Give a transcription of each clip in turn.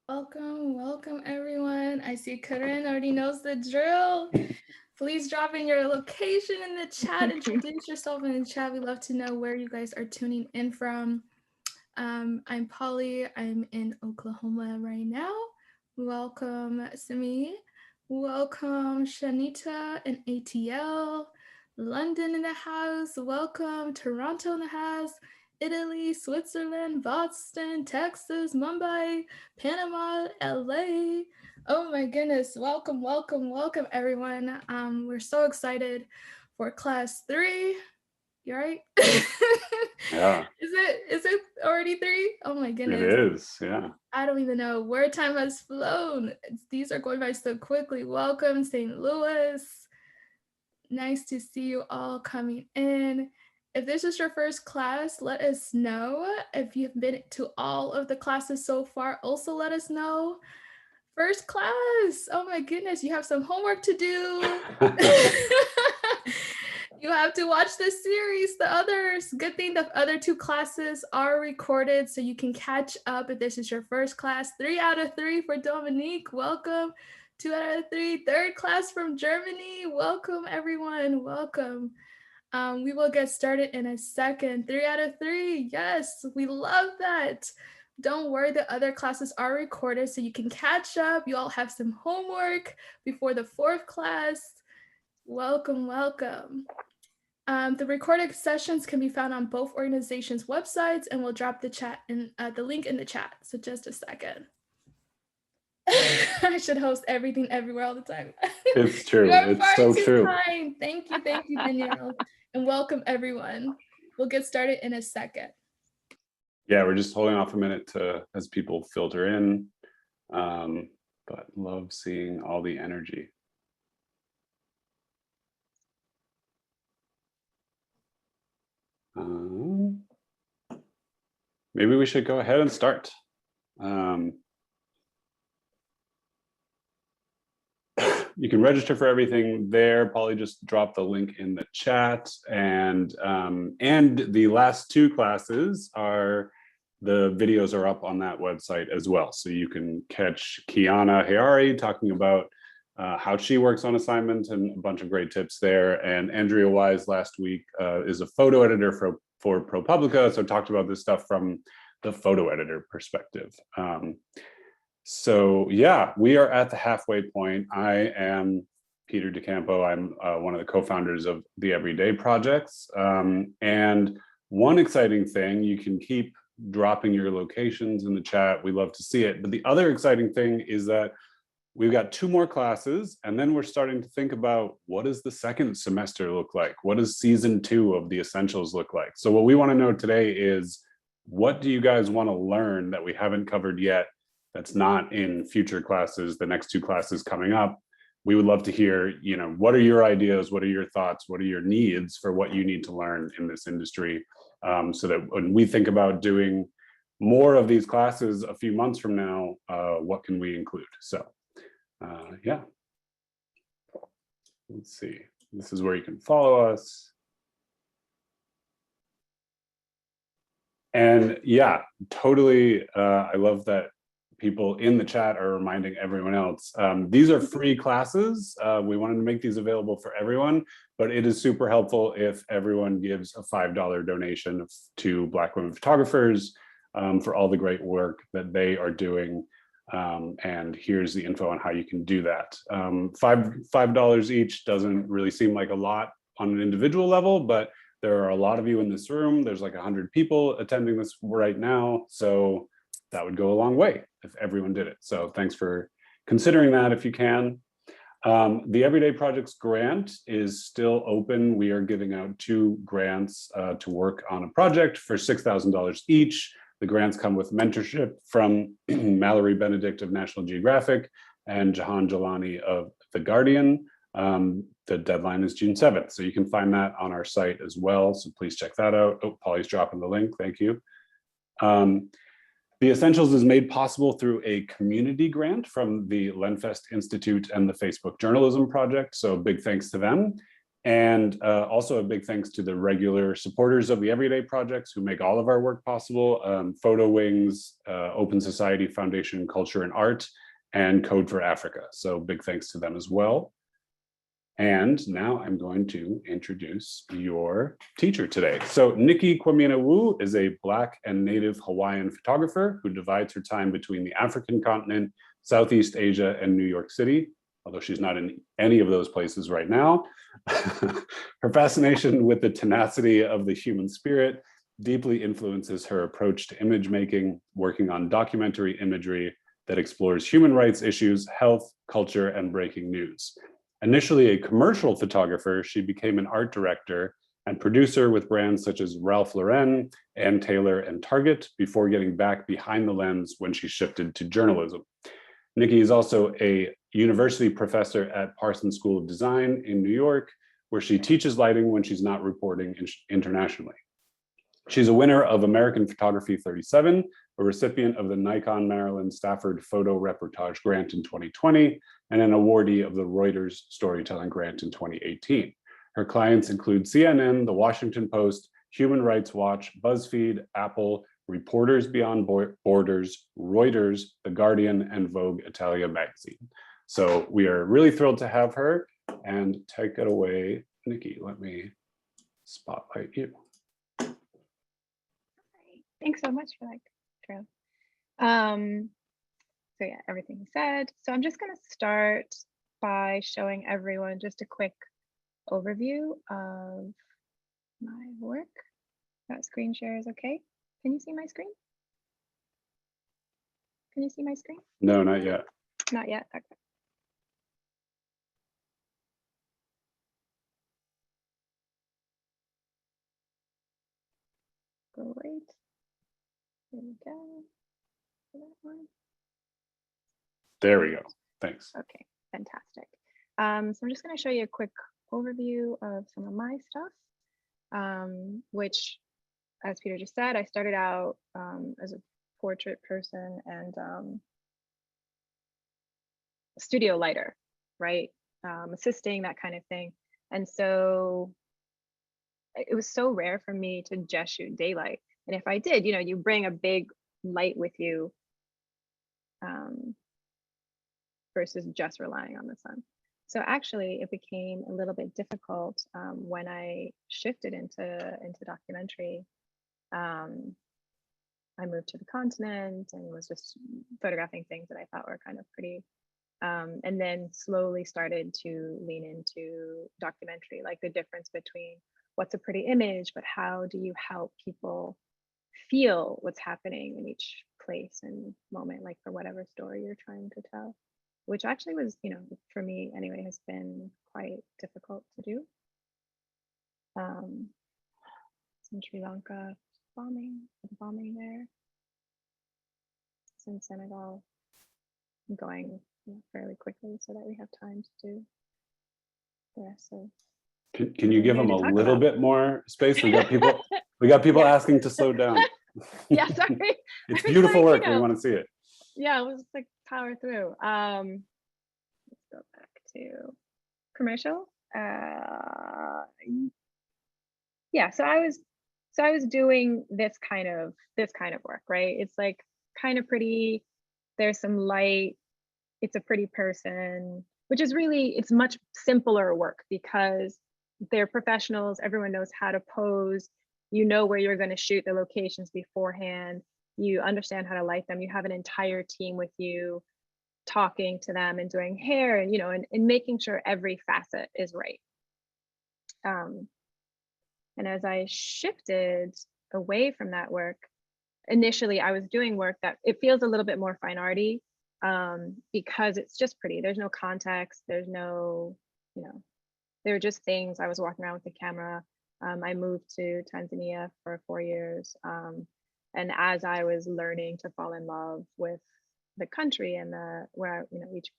Welcome everyone. I see Karen already knows the drill. Please drop in your location in the chat, introduce yourself in the chat. We love to know where you guys are tuning in from. I'm Polly, I'm in Oklahoma right now. Welcome Simi, welcome Shanita and ATL, London in the house, welcome Toronto in the house, Italy, Switzerland, Boston, Texas, Mumbai, Panama, LA. Oh my goodness, welcome everyone. We're so excited for class 3. You right? Yeah. Is it already 3? Oh my goodness. It is, yeah. I don't even know where time has flown. These are going by so quickly. Welcome, St. Louis. Nice to see you all coming in. If this is your first class, let us know. If you've been to all of the classes so far, also let us know. First class. Oh my goodness, you have some homework to do. You have to watch this series, the others. Good thing the other 2 classes are recorded so you can catch up if this is your first class. 3 out of 3 for Dominique. Welcome. 2 out of 3. Third class from Germany. Welcome, everyone. Welcome. We will get started in a second. 3 out of 3. Yes, we love that. Don't worry, the other classes are recorded so you can catch up. You all have some homework before the 4th class. Welcome. The recorded sessions can be found on both organizations' websites, and we'll drop the link in the chat. So just a second. I should host everything everywhere all the time. It's true. It's so true. Kind. Thank you, Danielle. And welcome everyone. We'll get started in a second. Yeah, we're just holding off a minute as people filter in, but love seeing all the energy. Maybe we should go ahead and start. You can register for everything there. Polly just dropped the link in the chat, and the last 2 classes the videos are up on that website as well. So you can catch Kiana Hayari talking about how she works on assignment and a bunch of great tips there. And Andrea Wise last week is a photo editor for ProPublica, so talked about this stuff from the photo editor perspective. So yeah, we are at the halfway point. I am Peter DeCampo. I'm one of the co-founders of the Everyday Projects. And one exciting thing, you can keep dropping your locations in the chat. We love to see it. But the other exciting thing is that we've got 2 more classes, and then we're starting to think about what does the second semester look like? What does season 2 of the Essentials look like? So what we want to know today is, what do you guys want to learn that we haven't covered yet that's not in future classes, the next 2 classes coming up? We would love to hear, what are your ideas? What are your thoughts? What are your needs for what you need to learn in this industry? So that when we think about doing more of these classes a few months from now, what can we include? So yeah, let's see. This is where you can follow us. And yeah, totally. I love that people in the chat are reminding everyone else. These are free classes. We wanted to make these available for everyone, but it is super helpful if everyone gives a $5 donation to Black women photographers for all the great work that they are doing. And here's the info on how you can do that. $5 each doesn't really seem like a lot on an individual level, but there are a lot of you in this room. There's like 100 people attending this right now. So that would go a long way if everyone did it. So thanks for considering that if you can. The Everyday Projects grant is still open. We are giving out 2 grants to work on a project for $6,000 each. The grants come with mentorship from Mallory Benedict of National Geographic and Jahan Jalani of The Guardian. The deadline is June 7th, so you can find that on our site as well. So please check that out. Oh, Polly's dropping the link. Thank you. The Essentials is made possible through a community grant from the Lenfest Institute and the Facebook Journalism Project. So big thanks to them. And also a big thanks to the regular supporters of the Everyday Projects who make all of our work possible. Photo Wings, Open Society Foundation, Culture and Art, and Code for Africa. So big thanks to them as well. And now I'm going to introduce your teacher today. So Nicky Quamina-Woo is a Black and Native Hawaiian photographer who divides her time between the African continent, Southeast Asia, and New York City, although she's not in any of those places right now. Her fascination with the tenacity of the human spirit deeply influences her approach to image making, working on documentary imagery that explores human rights issues, health, culture, and breaking news. Initially a commercial photographer, she became an art director and producer with brands such as Ralph Lauren, Ann Taylor, and Target before getting back behind the lens when she shifted to journalism. Nicky is also a university professor at Parsons School of Design in New York, where she teaches lighting when she's not reporting internationally. She's a winner of American Photography 37, a recipient of the Nikon Maryland Stafford Photo Reportage Grant in 2020, and an awardee of the Reuters Storytelling Grant in 2018. Her clients include CNN, The Washington Post, Human Rights Watch, BuzzFeed, Apple, Reporters Beyond Borders, Reuters, The Guardian, and Vogue Italia magazine. So we are really thrilled to have her, and take it away, Nicky. Let me spotlight you. Thanks so much for that, Drew. So yeah, everything you said. So I'm just going to start by showing everyone just a quick overview of my work. That screen share is okay. Can you see my screen? Can you see my screen? No, not yet. Not yet. Okay. Great. There we go. That one. There we go. Thanks. Okay, fantastic. So I'm just going to show you a quick overview of some of my stuff, which, as Peter just said, I started out as a portrait person and studio lighter, right? Assisting, that kind of thing. And so it was so rare for me to just shoot daylight. And if I did, you bring a big light with you versus just relying on the sun. So actually it became a little bit difficult when I shifted into documentary. I moved to the continent and was just photographing things that I thought were kind of pretty. And then slowly started to lean into documentary, like the difference between what's a pretty image, but how do you help people feel what's happening in each place and moment, like for whatever story you're trying to tell, which actually was, for me anyway, has been quite difficult to do. In Sri Lanka, bombing there. It's in Senegal, I'm going fairly quickly so that we have time to do the rest of. Can you give them a little bit more space? We got people Yeah. asking to slow down. Yeah, sorry. It's beautiful work. We want to see it. Yeah, we'll just like power through. Let's go back to commercial. Yeah, so I was doing this kind of work, right? It's like kind of pretty. There's some light. It's a pretty person, which is really, it's much simpler work because they're professionals. Everyone knows how to pose. You know where you're going to shoot the locations beforehand. You understand how to light them. You have an entire team with you talking to them and doing hair and, and making sure every facet is right. And as I shifted away from that work, initially I was doing work that it feels a little bit more fine arty because it's just pretty. There's no context. There's no, there were just things. I was walking around with the camera. I moved to Tanzania for 4 years. And as I was learning to fall in love with the country and where each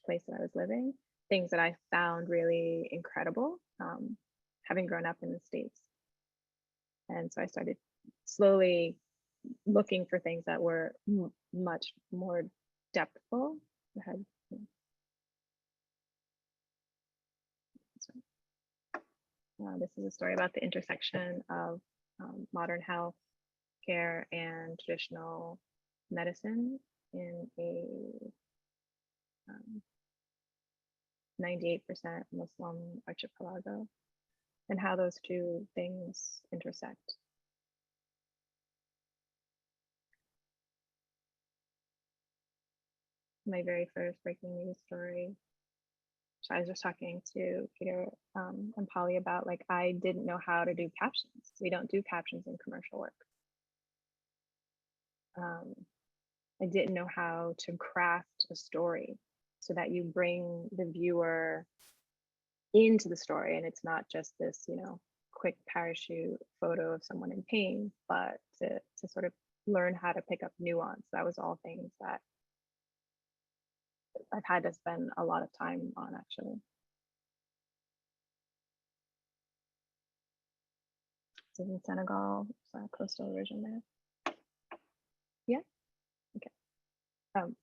place that I was living, things that I found really incredible, having grown up in the States. And so I started slowly looking for things that were much more depthful. This is a story about the intersection of modern health care and traditional medicine in a 98% Muslim archipelago, and how those two things intersect. My very first breaking news story, which I was just talking to Peter and Polly about, like, I didn't know how to do captions. We don't do captions in commercial work. I didn't know how to craft a story so that you bring the viewer into the story, and it's not just this, you know, quick parachute photo of someone in pain, but to sort of learn how to pick up nuance. That was all things that I've had to spend a lot of time on, actually. This is in Senegal, so coastal erosion there. Yeah. Okay.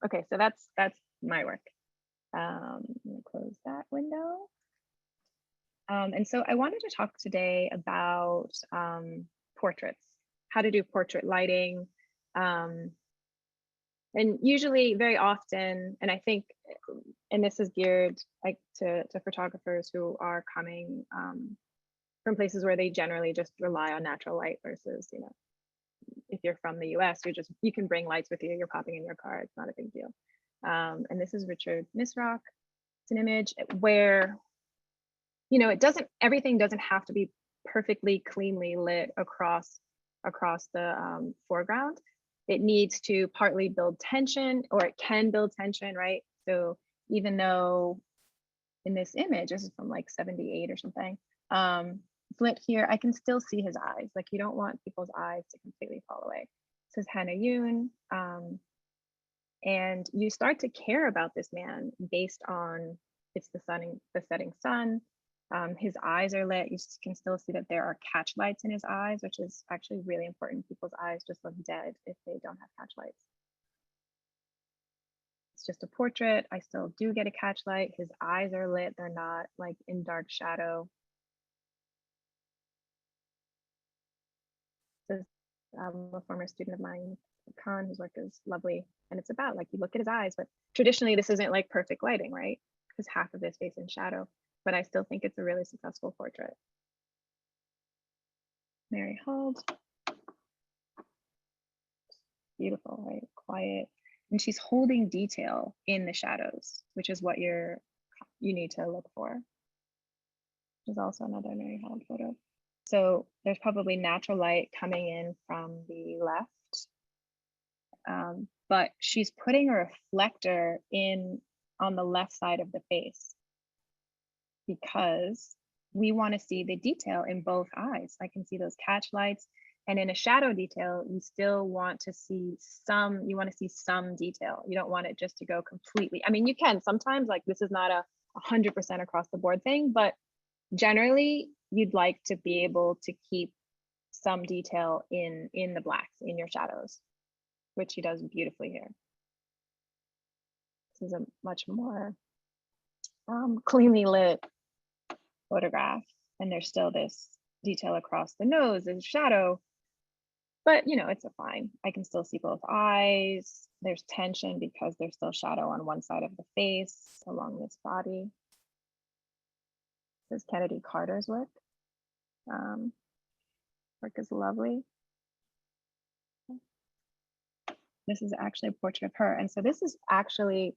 Okay, so that's my work. I'm gonna close that window. And so I wanted to talk today about portraits, how to do portrait lighting. And usually, very often, and I think, and this is geared like to photographers who are coming from places where they generally just rely on natural light versus, you know, if you're from the US, you can bring lights with you, you're popping in your car, it's not a big deal. And this is Richard Misrock. It's an image where, you know, everything doesn't have to be perfectly cleanly lit across the foreground. It needs to partly build tension, or it can build tension, right? So even though in this image, this is from like 78 or something, it's lit here, I can still see his eyes. Like, you don't want people's eyes to completely fall away. This is Hannah Yoon. And you start to care about this man based on it's the setting sun. His eyes are lit. You can still see that there are catch lights in his eyes, which is actually really important. People's eyes just look dead if they don't have catch lights. It's just a portrait. I still do get a catch light. His eyes are lit. They're not like in dark shadow. This is a former student of mine, Khan, whose work is lovely. And it's about, like, you look at his eyes, but traditionally this isn't like perfect lighting, right? Because half of his face in shadow. But I still think it's a really successful portrait. Mary Hald. Beautiful, right? Quiet. And she's holding detail in the shadows, which is what you need to look for. There's also another Mary Hald photo. So there's probably natural light coming in from the left. But she's putting a reflector in on the left side of the face, because we want to see the detail in both eyes. I can see those catch lights, and in a shadow detail, you still want to see some detail. You don't want it just to go completely. I mean, you can sometimes, like, this is not a 100% across the board thing, but generally you'd like to be able to keep some detail in the blacks, in your shadows, which he does beautifully here. This is a much more cleanly lit photograph, and there's still this detail across the nose and shadow, but you know, it's a fine. I can still see both eyes. There's tension because there's still shadow on one side of the face along this body. This is Kennedy Carter's work. Work is lovely. This is actually a portrait of her, and so this is actually,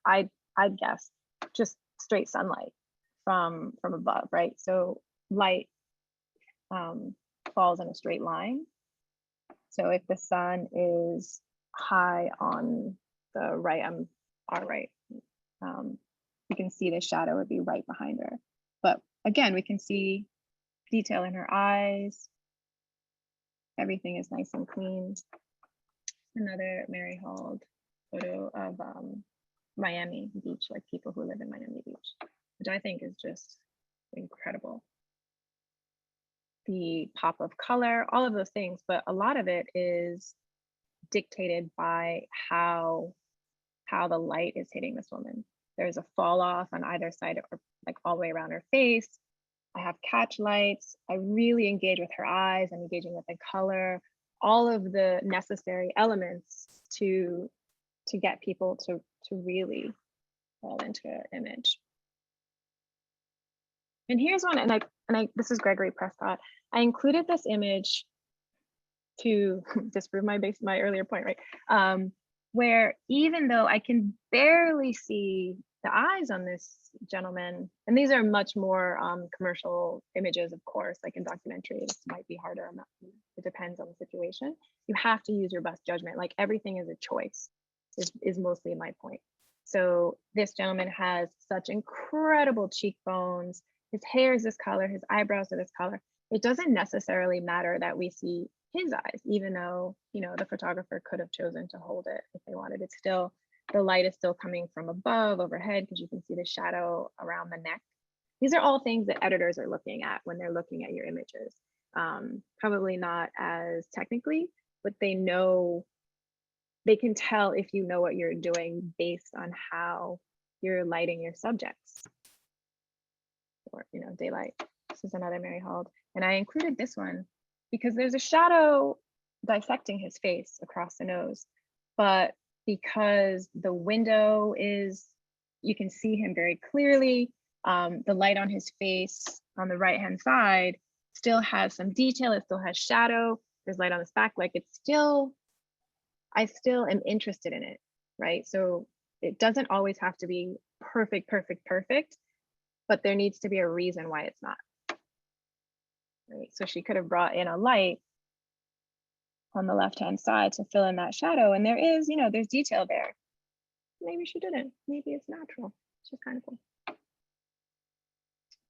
I'd guess, just straight sunlight from above, right? So light falls in a straight line. So if the sun is high on the right, our right, you can see the shadow would be right behind her. But again, we can see detail in her eyes. Everything is nice and clean. Another Mary Hald photo of Miami Beach, like people who live in Miami Beach, which I think is just incredible. The pop of color, all of those things, but a lot of it is dictated by how the light is hitting this woman. There's a fall off on either side, or like all the way around her face. I have catch lights. I really engage with her eyes. I'm engaging with the color, all of the necessary elements to get people to really fall into an image. And here's one, and I this is Gregory Prescott. I included this image to disprove my earlier point, right? Where even though I can barely see the eyes on this gentleman, and these are much more commercial images, of course, like in documentaries, might be harder. It depends on the situation. You have to use your best judgment. Like everything is a choice, is mostly my point. So this gentleman has such incredible cheekbones. His hair is this color, his eyebrows are this color. It doesn't necessarily matter that we see his eyes, even though, you know, the photographer could have chosen to hold it if they wanted. It's still, the light is still coming from above, overhead, because you can see the shadow around the neck. These are all things that editors are looking at when they're looking at your images. Probably not as technically, but they know, they can tell if you know what you're doing based on how you're lighting your subjects. Or, you know, daylight. This is another Mary Hald. And I included this one because there's a shadow dissecting his face across the nose, but because the window is, you can see him very clearly, the light on his face on the right hand side still has some detail, it still has shadow, there's light on his back, like it's still, I still am interested in it, right? So it doesn't always have to be perfect, but there needs to be a reason why it's not. Right? So she could have brought in a light on the left-hand side to fill in that shadow. And there is, you know, there's detail there. Maybe she didn't, maybe it's natural. It's just kind of cool.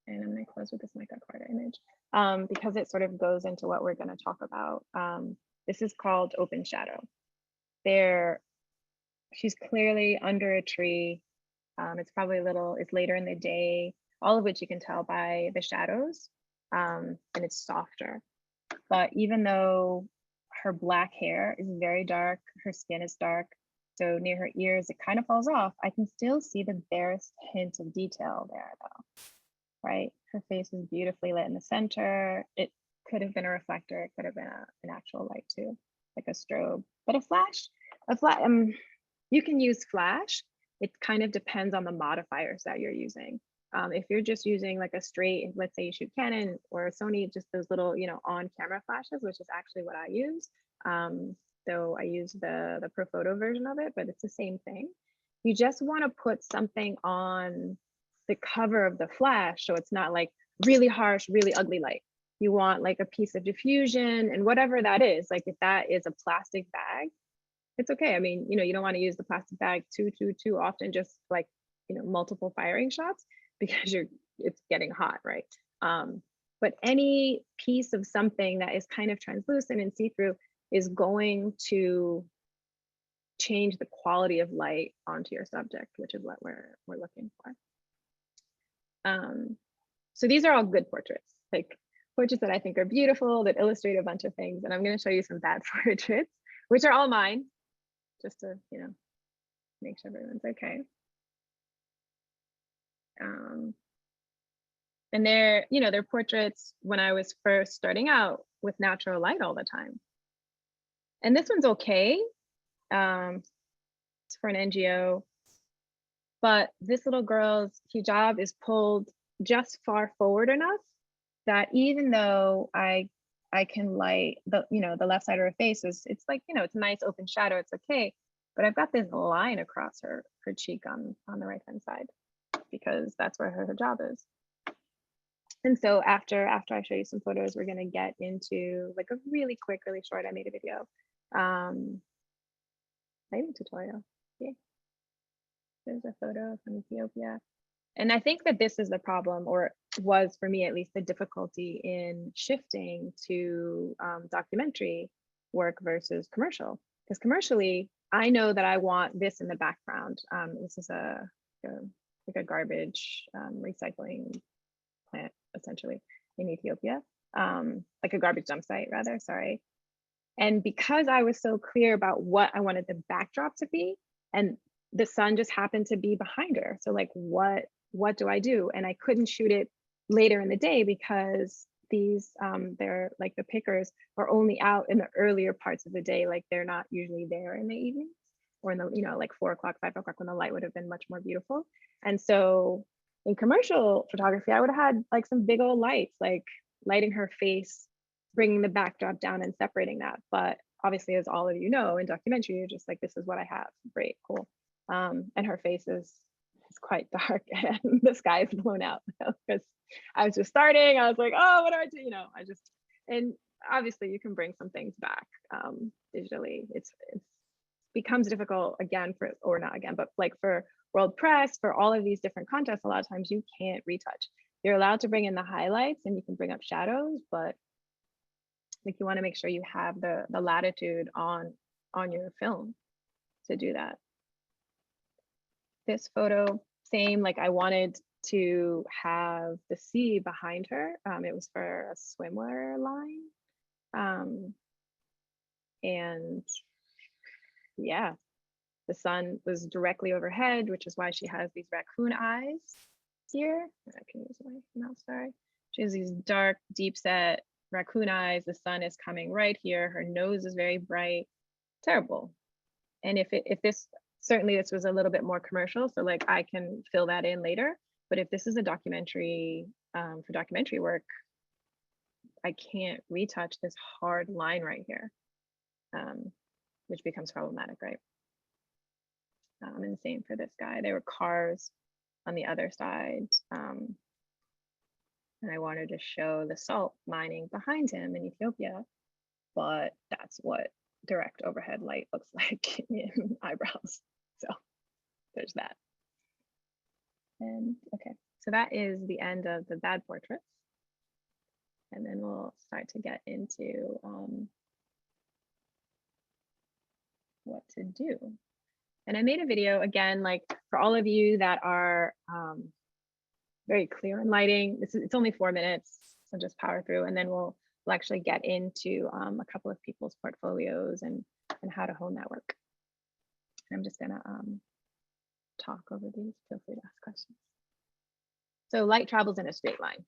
And I'm gonna close with this Micah Carter image because it sort of goes into what we're gonna talk about. This is called Open Shadow. She's clearly under a tree. It's probably it's later in the day, all of which you can tell by the shadows, and it's softer. But even though her black hair is very dark, her skin is dark, so near her ears, it kind of falls off, I can still see the barest hint of detail there though, right? Her face is beautifully lit in the center. It could have been a reflector, it could have been an actual light too, like a strobe. But a flash, you can use flash. It kind of depends on the modifiers that you're using. If you're just using like a straight, let's say you shoot Canon or Sony, just those little, you know, on camera flashes, which is actually what I use. So I use the Pro Photo version of it, but it's the same thing. You just want to put something on the cover of the flash so it's not like really harsh, really ugly light. You want like a piece of diffusion and whatever that is, like if that is a plastic bag, it's okay. I mean, you know, you don't want to use the plastic bag too often, just like, you know, multiple firing shots because it's getting hot, right? But any piece of something that is kind of translucent and see-through is going to change the quality of light onto your subject, which is what we're looking for. So these are all good portraits, like portraits that I think are beautiful, that illustrate a bunch of things. And I'm going to show you some bad portraits, which are all mine, just to, you know, make sure everyone's okay. And they're, you know, they're portraits when I was first starting out with natural light all the time. And this one's okay. It's for an NGO, but this little girl's hijab is pulled just far forward enough that even though I can light the, you know, the left side of her face is, it's like, you know, it's a nice open shadow, it's okay. But I've got this line across her cheek on the right hand side because that's where her hijab is. And so after I show you some photos, we're gonna get into like a really quick, really short, I made a video, lighting tutorial. Yeah. There's a photo from Ethiopia. And I think that this is the problem, or was for me at least, the difficulty in shifting to documentary work versus commercial. Because commercially, I know that I want this in the background. This is like a garbage recycling plant, essentially, in Ethiopia, like a garbage dump site, rather, sorry. And because I was so clear about what I wanted the backdrop to be, and the sun just happened to be behind her. So like, what do I do? And I couldn't shoot it later in the day because these they're like the pickers are only out in the earlier parts of the day, like they're not usually there in the evening or in the, you know, like 4 o'clock, 5 o'clock when the light would have been much more beautiful. And so in commercial photography, I would have had like some big old lights, like lighting her face, bringing the backdrop down and separating that. But obviously, as all of you know, in documentary, you're just like, this is what I have. Great, cool. And her face is quite dark and the sky is blown out because I was just starting. I was like, oh, what do I do? You know, and obviously you can bring some things back digitally. It's becomes difficult again or not again, but like for world press, for all of these different contests, a lot of times you can't retouch. You're allowed to bring in the highlights and you can bring up shadows, but like you want to make sure you have the latitude on your film to do that. This photo, same, like I wanted to have the sea behind her. It was for a swimwear line. And yeah, the sun was directly overhead, which is why she has these raccoon eyes here. I can use my mouse, sorry. She has these dark, deep set raccoon eyes. The sun is coming right here. Her nose is very bright. Terrible. And if this, certainly this was a little bit more commercial, so like I can fill that in later. But if this is a documentary, for documentary work, I can't retouch this hard line right here, which becomes problematic, right? And the same for this guy. There were cars on the other side. And I wanted to show the salt mining behind him in Ethiopia, but that's what direct overhead light looks like in eyebrows. So there's that. And okay, so that is the end of the bad portraits. And then we'll start to get into what to do. And I made a video again, like for all of you that are very clear in lighting. It's only 4 minutes, so just power through, and then we'll actually get into a couple of people's portfolios and how to hone that work. And I'm just gonna talk over these. Feel free to ask questions. So light travels in a straight line.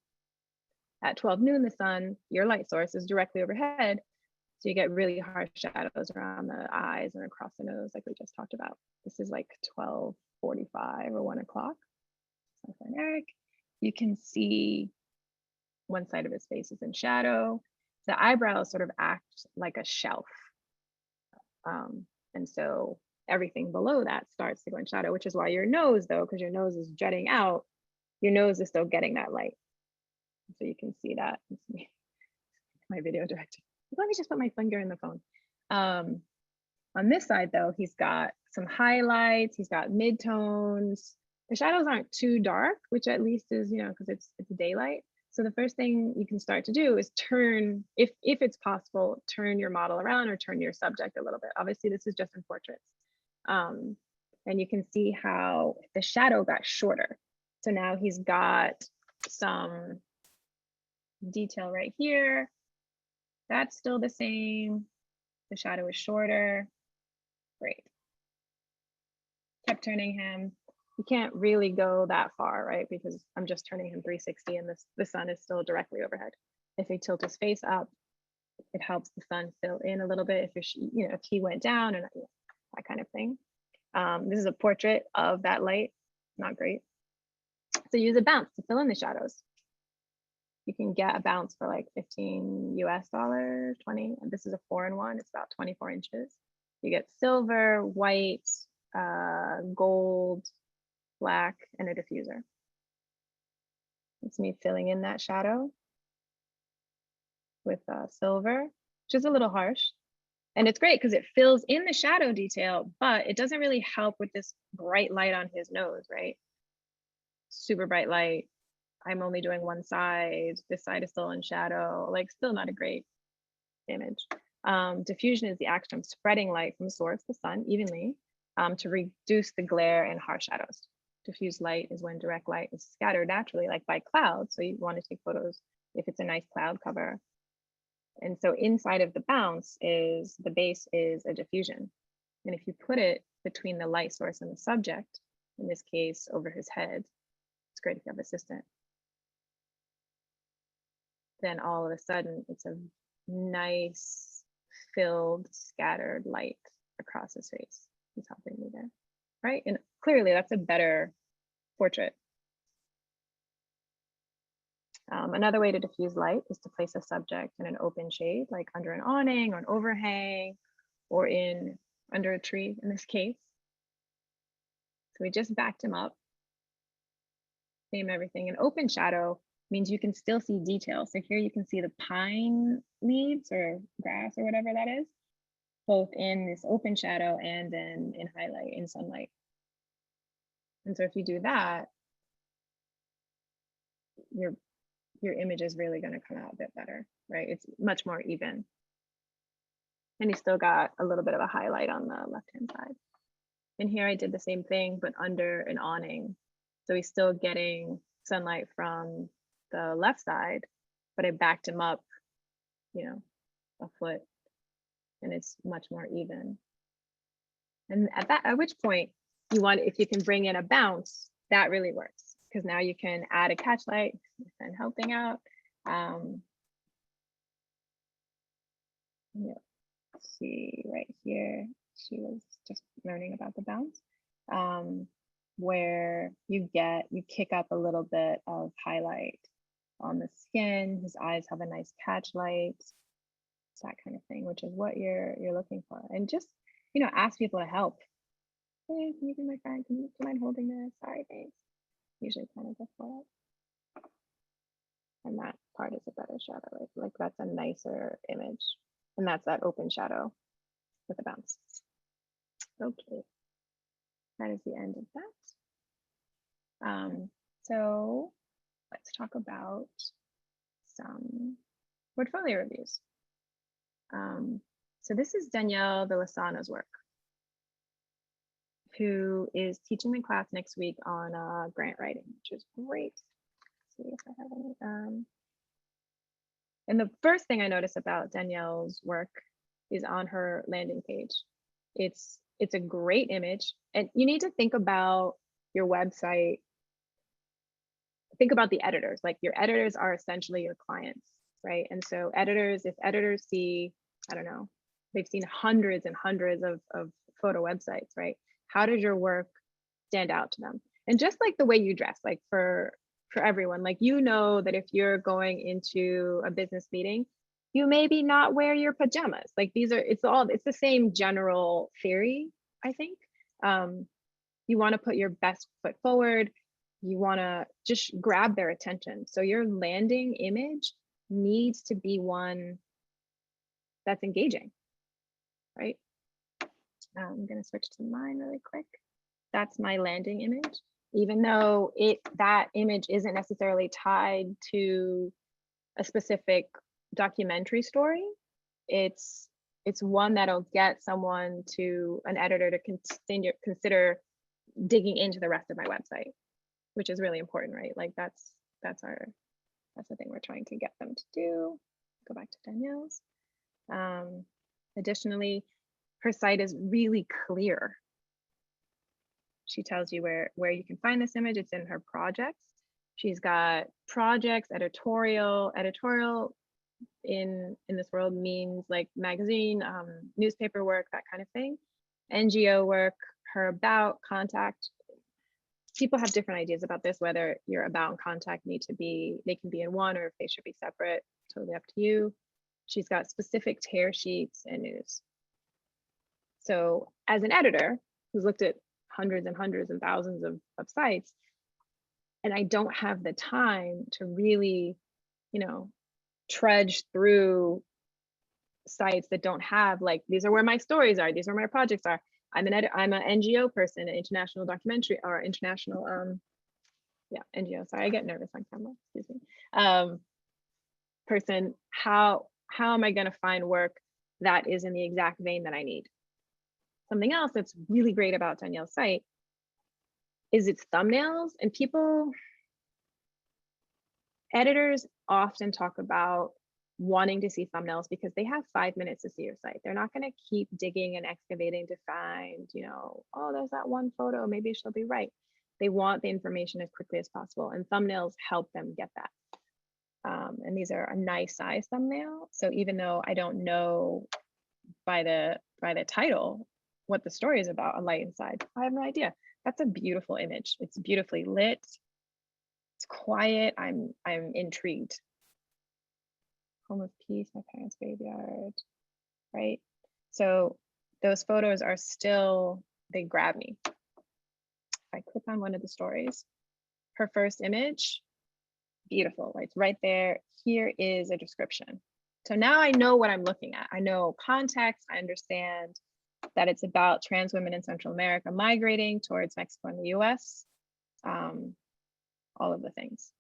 At 12 noon, the sun, your light source, is directly overhead. So you get really harsh shadows around the eyes and across the nose, like we just talked about. This is like 12:45 or 1 o'clock. My friend Eric, you can see one side of his face is in shadow. The eyebrows sort of act like a shelf. And so everything below that starts to go in shadow, which is why your nose, though, because your nose is jutting out, your nose is still getting that light. So you can see that. My video director. Let me just put my finger in the phone. On this side, though, he's got some highlights, he's got midtones. The shadows aren't too dark, which at least is, you know, because it's daylight. So the first thing you can start to do is turn, if it's possible, turn your model around or turn your subject a little bit. Obviously, this is just in portraits. And you can see how the shadow got shorter. So now he's got some detail right here. That's still the same. The shadow is shorter. Great. Kept turning him. You can't really go that far, right? Because I'm just turning him 360 and the sun is still directly overhead. If he tilts his face up, it helps the sun fill in a little bit. If if he went down and that kind of thing. This is a portrait of that light. Not great. So use a bounce to fill in the shadows. You can get a bounce for like $15 US, 20. And this is a 4-in-1. It's about 24 inches. You get silver, white, gold, black, and a diffuser. It's me filling in that shadow with silver, which is a little harsh. And it's great because it fills in the shadow detail, but it doesn't really help with this bright light on his nose, right? Super bright light. I'm only doing one side. This side is still in shadow, like still not a great image. Diffusion is the action of spreading light from the source, the sun, evenly to reduce the glare and harsh shadows. Diffuse light is when direct light is scattered naturally, like by clouds. So you want to take photos if it's a nice cloud cover. And so inside of the bounce is the base is a diffusion. And if you put it between the light source and the subject, in this case over his head, it's great if you have an assistant. then all of a sudden it's a nice, filled, scattered light across his face. He's helping me there, right? And clearly that's a better portrait. Another way to diffuse light is to place a subject in an open shade, like under an awning or an overhang, or under a tree in this case. So we just backed him up. Same everything. An open shadow means you can still see details. So here you can see the pine leaves or grass or whatever that is, both in this open shadow and then in highlight, in sunlight. And so if you do that, your image is really going to come out a bit better, right? It's much more even. And you still got a little bit of a highlight on the left-hand side. And here I did the same thing, but under an awning. So he's still getting sunlight from the left side, but I backed him up, a foot, and it's much more even. And at which point if you can bring in a bounce, that really works, because now you can add a catch light and helping out. Let's see right here, she was just learning about the bounce, where you kick up a little bit of highlight on the skin. His eyes have a nice catch light, that kind of thing, which is what you're looking for. And just ask people to help. Hey, can you be my friend? Do you mind holding this? Sorry, thanks. Usually kind of go for it. And that part is a better shadow. Like that's a nicer image. And that's that open shadow with a bounce. Okay, that is the end of that. So let's talk about some portfolio reviews. So this is Danielle Villasano's work, who is teaching the class next week on grant writing, which is great. Let's see if I have any. And the first thing I noticed about Danielle's work is on her landing page. It's a great image, and you need to think about your website. Think about the editors. Like, your editors are essentially your clients, right? And so if editors see, I don't know, they've seen hundreds and hundreds of photo websites, right? How does your work stand out to them? And just like the way you dress, like for everyone, like, that if you're going into a business meeting, you maybe not wear your pajamas. Like, it's the same general theory, I think. You want to put your best foot forward. You want to just grab their attention. So your landing image needs to be one that's engaging, right? I'm going to switch to mine really quick. That's my landing image. Even though that image isn't necessarily tied to a specific documentary story, it's one that'll get an editor to consider digging into the rest of my website, which is really important, right? Like that's the thing we're trying to get them to do. Go back to Danielle's. Additionally, her site is really clear. She tells you where you can find this image. It's in her projects. She's got projects, editorial in this world means like magazine, newspaper work, that kind of thing. NGO work, her about, contact. People have different ideas about this, whether your about and contact they can be in one, or if they should be separate, totally up to you. She's got specific tear sheets and news. So as an editor who's looked at hundreds and hundreds and thousands of sites, and I don't have the time to really, trudge through sites that don't have, like, these are where my stories are, these are where my projects are. I'm an NGO person, an international documentary or international, NGO, sorry, I get nervous on camera, excuse me. Person, how am I gonna find work that is in the exact vein that I need? Something else that's really great about Danielle's site is its thumbnails. And editors often talk about wanting to see thumbnails because they have 5 minutes to see your site. They're not going to keep digging and excavating to find, oh, there's that one photo, maybe she'll be right. They want the information as quickly as possible, and thumbnails help them get that. And these are a nice size thumbnail. So even though I don't know by the title what the story is about, A Light Inside, I have no idea. That's a beautiful image. It's beautifully lit. It's quiet. I'm intrigued. Home of Peace, my parents' graveyard, right? So those photos are still, they grab me. If I click on one of the stories, her first image, beautiful, it's right there. Here is a description. So now I know what I'm looking at. I know context. I understand that it's about trans women in Central America migrating towards Mexico and the US, all of the things.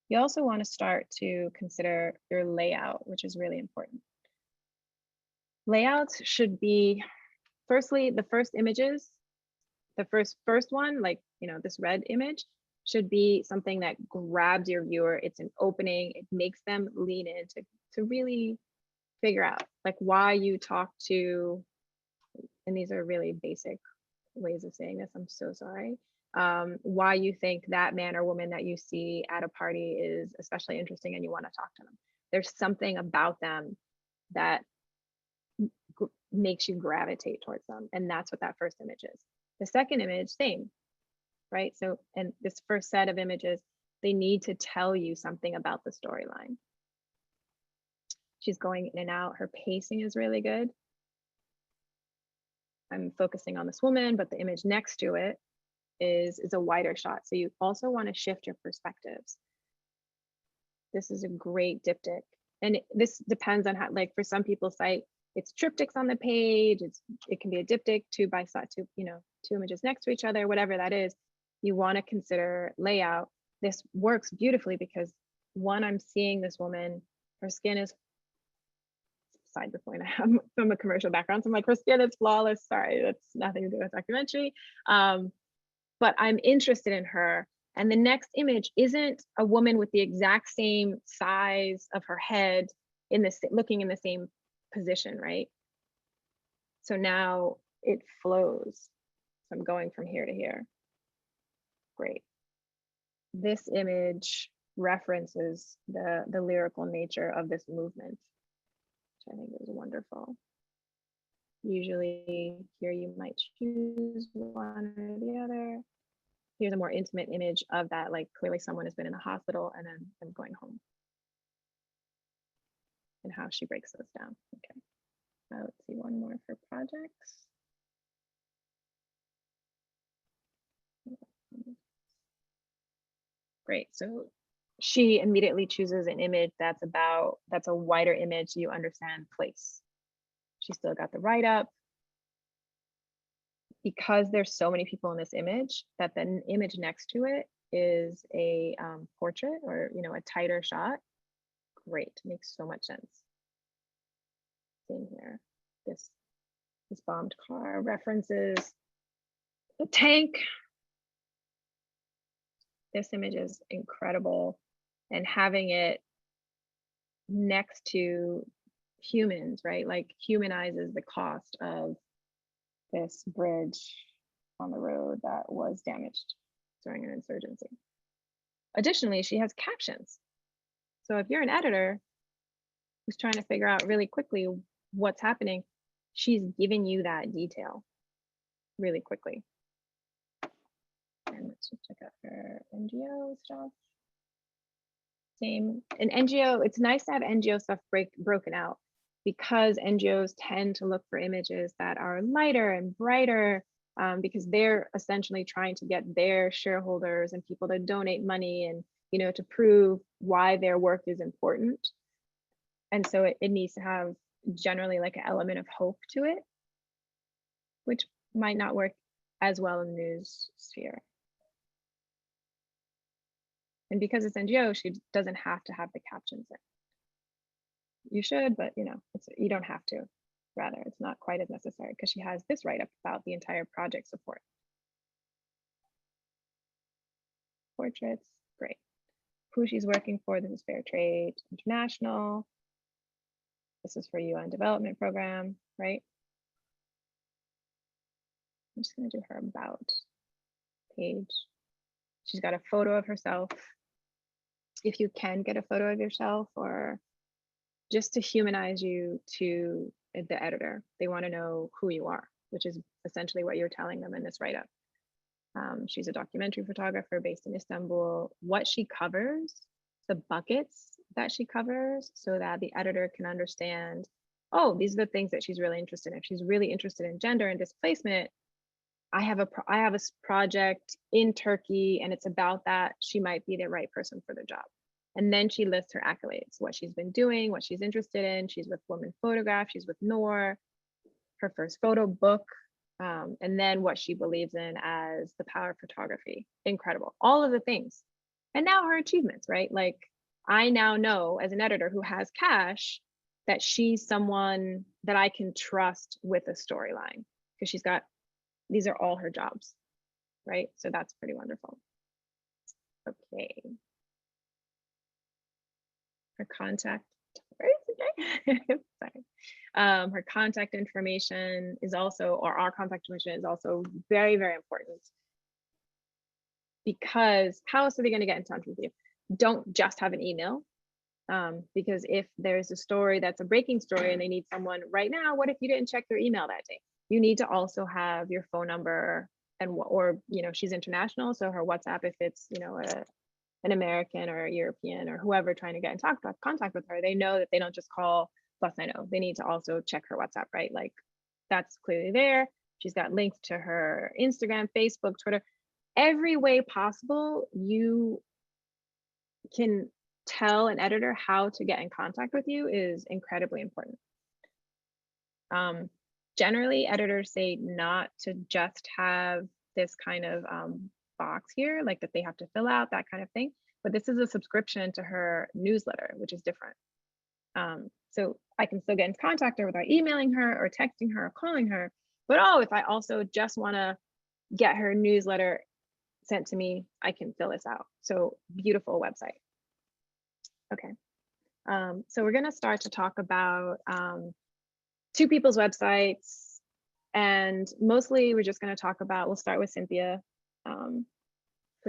You also want to start to consider your layout, which is really important. Layouts should be, firstly, the first images, the first one, like, this red image, should be something that grabs your viewer. It's an opening. It makes them lean in to really figure out like why you talk to, and these are really basic ways of saying this, I'm so sorry, why you think that man or woman that you see at a party is especially interesting and you want to talk to them. There's something about them that makes you gravitate towards them, and that's what that first image is. The second image, same, right? So, and this first set of images, they need to tell you something about the storyline. She's going in and out. Her pacing is really good. I'm focusing on this woman, but the image next to it is a wider shot. So you also want to shift your perspectives. This is a great diptych. And this depends on how, like for some people's site, it's triptychs on the page. It can be a diptych, two images next to each other, whatever that is. You want to consider layout. This works beautifully because one, I'm seeing this woman, her skin is, beside the point, I am from a commercial background, so I'm like, her skin is flawless. Sorry, that's nothing to do with documentary. But I'm interested in her. And the next image isn't a woman with the exact same size of her head looking in the same position, right? So now it flows. So I'm going from here to here. Great. This image references the lyrical nature of this movement, which I think is wonderful. Usually here you might choose one or the other. Here's a more intimate image of that, like clearly someone has been in the hospital and then I'm going home. And how she breaks those down. Okay. Let's see, one more for projects. Great. So she immediately chooses an image that's a wider image, so you understand place. She still got the write up. Because there's so many people in this image, that the image next to it is a portrait or a tighter shot. Great, makes so much sense. Same here. This bombed car references the tank. This image is incredible, and having it next to humans, right? Like humanizes the cost of this bridge on the road that was damaged during an insurgency. Additionally, she has captions. So if you're an editor who's trying to figure out really quickly what's happening, she's giving you that detail really quickly. And let's just check out her NGO stuff. Same. In NGO, it's nice to have NGO stuff broken out, because NGOs tend to look for images that are lighter and brighter, because they're essentially trying to get their shareholders and people to donate money and to prove why their work is important. And so it needs to have generally like an element of hope to it, which might not work as well in the news sphere. And because it's NGO, she doesn't have to have the captions in. You should, but you don't have to. Rather, it's not quite as necessary because she has this write-up about the entire project support. Portraits, great. Who she's working for, this is Fair Trade International. This is for UN Development Program, right? I'm just gonna do her about page. She's got a photo of herself. if you can get a photo of yourself, or just to humanize you to the editor. They want to know who you are, which is essentially what you're telling them in this write-up. She's a documentary photographer based in Istanbul. What she covers, the buckets that she covers, so that the editor can understand, oh, these are the things that she's really interested in. If she's really interested in gender and displacement, I have a project in Turkey and it's about that. She might be the right person for the job. And then she lists her accolades, what she's been doing, what she's interested in. She's with Woman Photograph, she's with Noor, her first photo book, and then what she believes in as the power of photography. Incredible, all of the things. And now her achievements, right? Like, I now know as an editor who has cash that she's someone that I can trust with a storyline, because she's got, these are all her jobs, right? So that's pretty wonderful. Okay. Her contact, sorry. Her contact information is also, or our contact information is also very, very important, because how else are they going to get in touch with you? Don't just have an email, because if there's a story that's a breaking story and they need someone right now, what if you didn't check their email that day? You need to also have your phone number, and or, you know, she's international, so her WhatsApp, if it's, you know, an American or a European or whoever trying to get in contact with her, they know that they don't just call plus I know. They need to also check her WhatsApp, right? Like, that's clearly there. She's got links to her Instagram, Facebook, Twitter, every way possible you can tell an editor how to get in contact with you is incredibly important. Generally, editors say not to just have this kind of box here, like that they have to fill out, that kind of thing. But this is a subscription to her newsletter, which is different. So I can still get in contact with her without emailing her or texting her or calling her. But oh, if I also just want to get her newsletter sent to me, I can fill this out. So beautiful website. Okay. So we're going to start to talk about two people's websites, and mostly we're just going to talk about, we'll start with Cynthia, who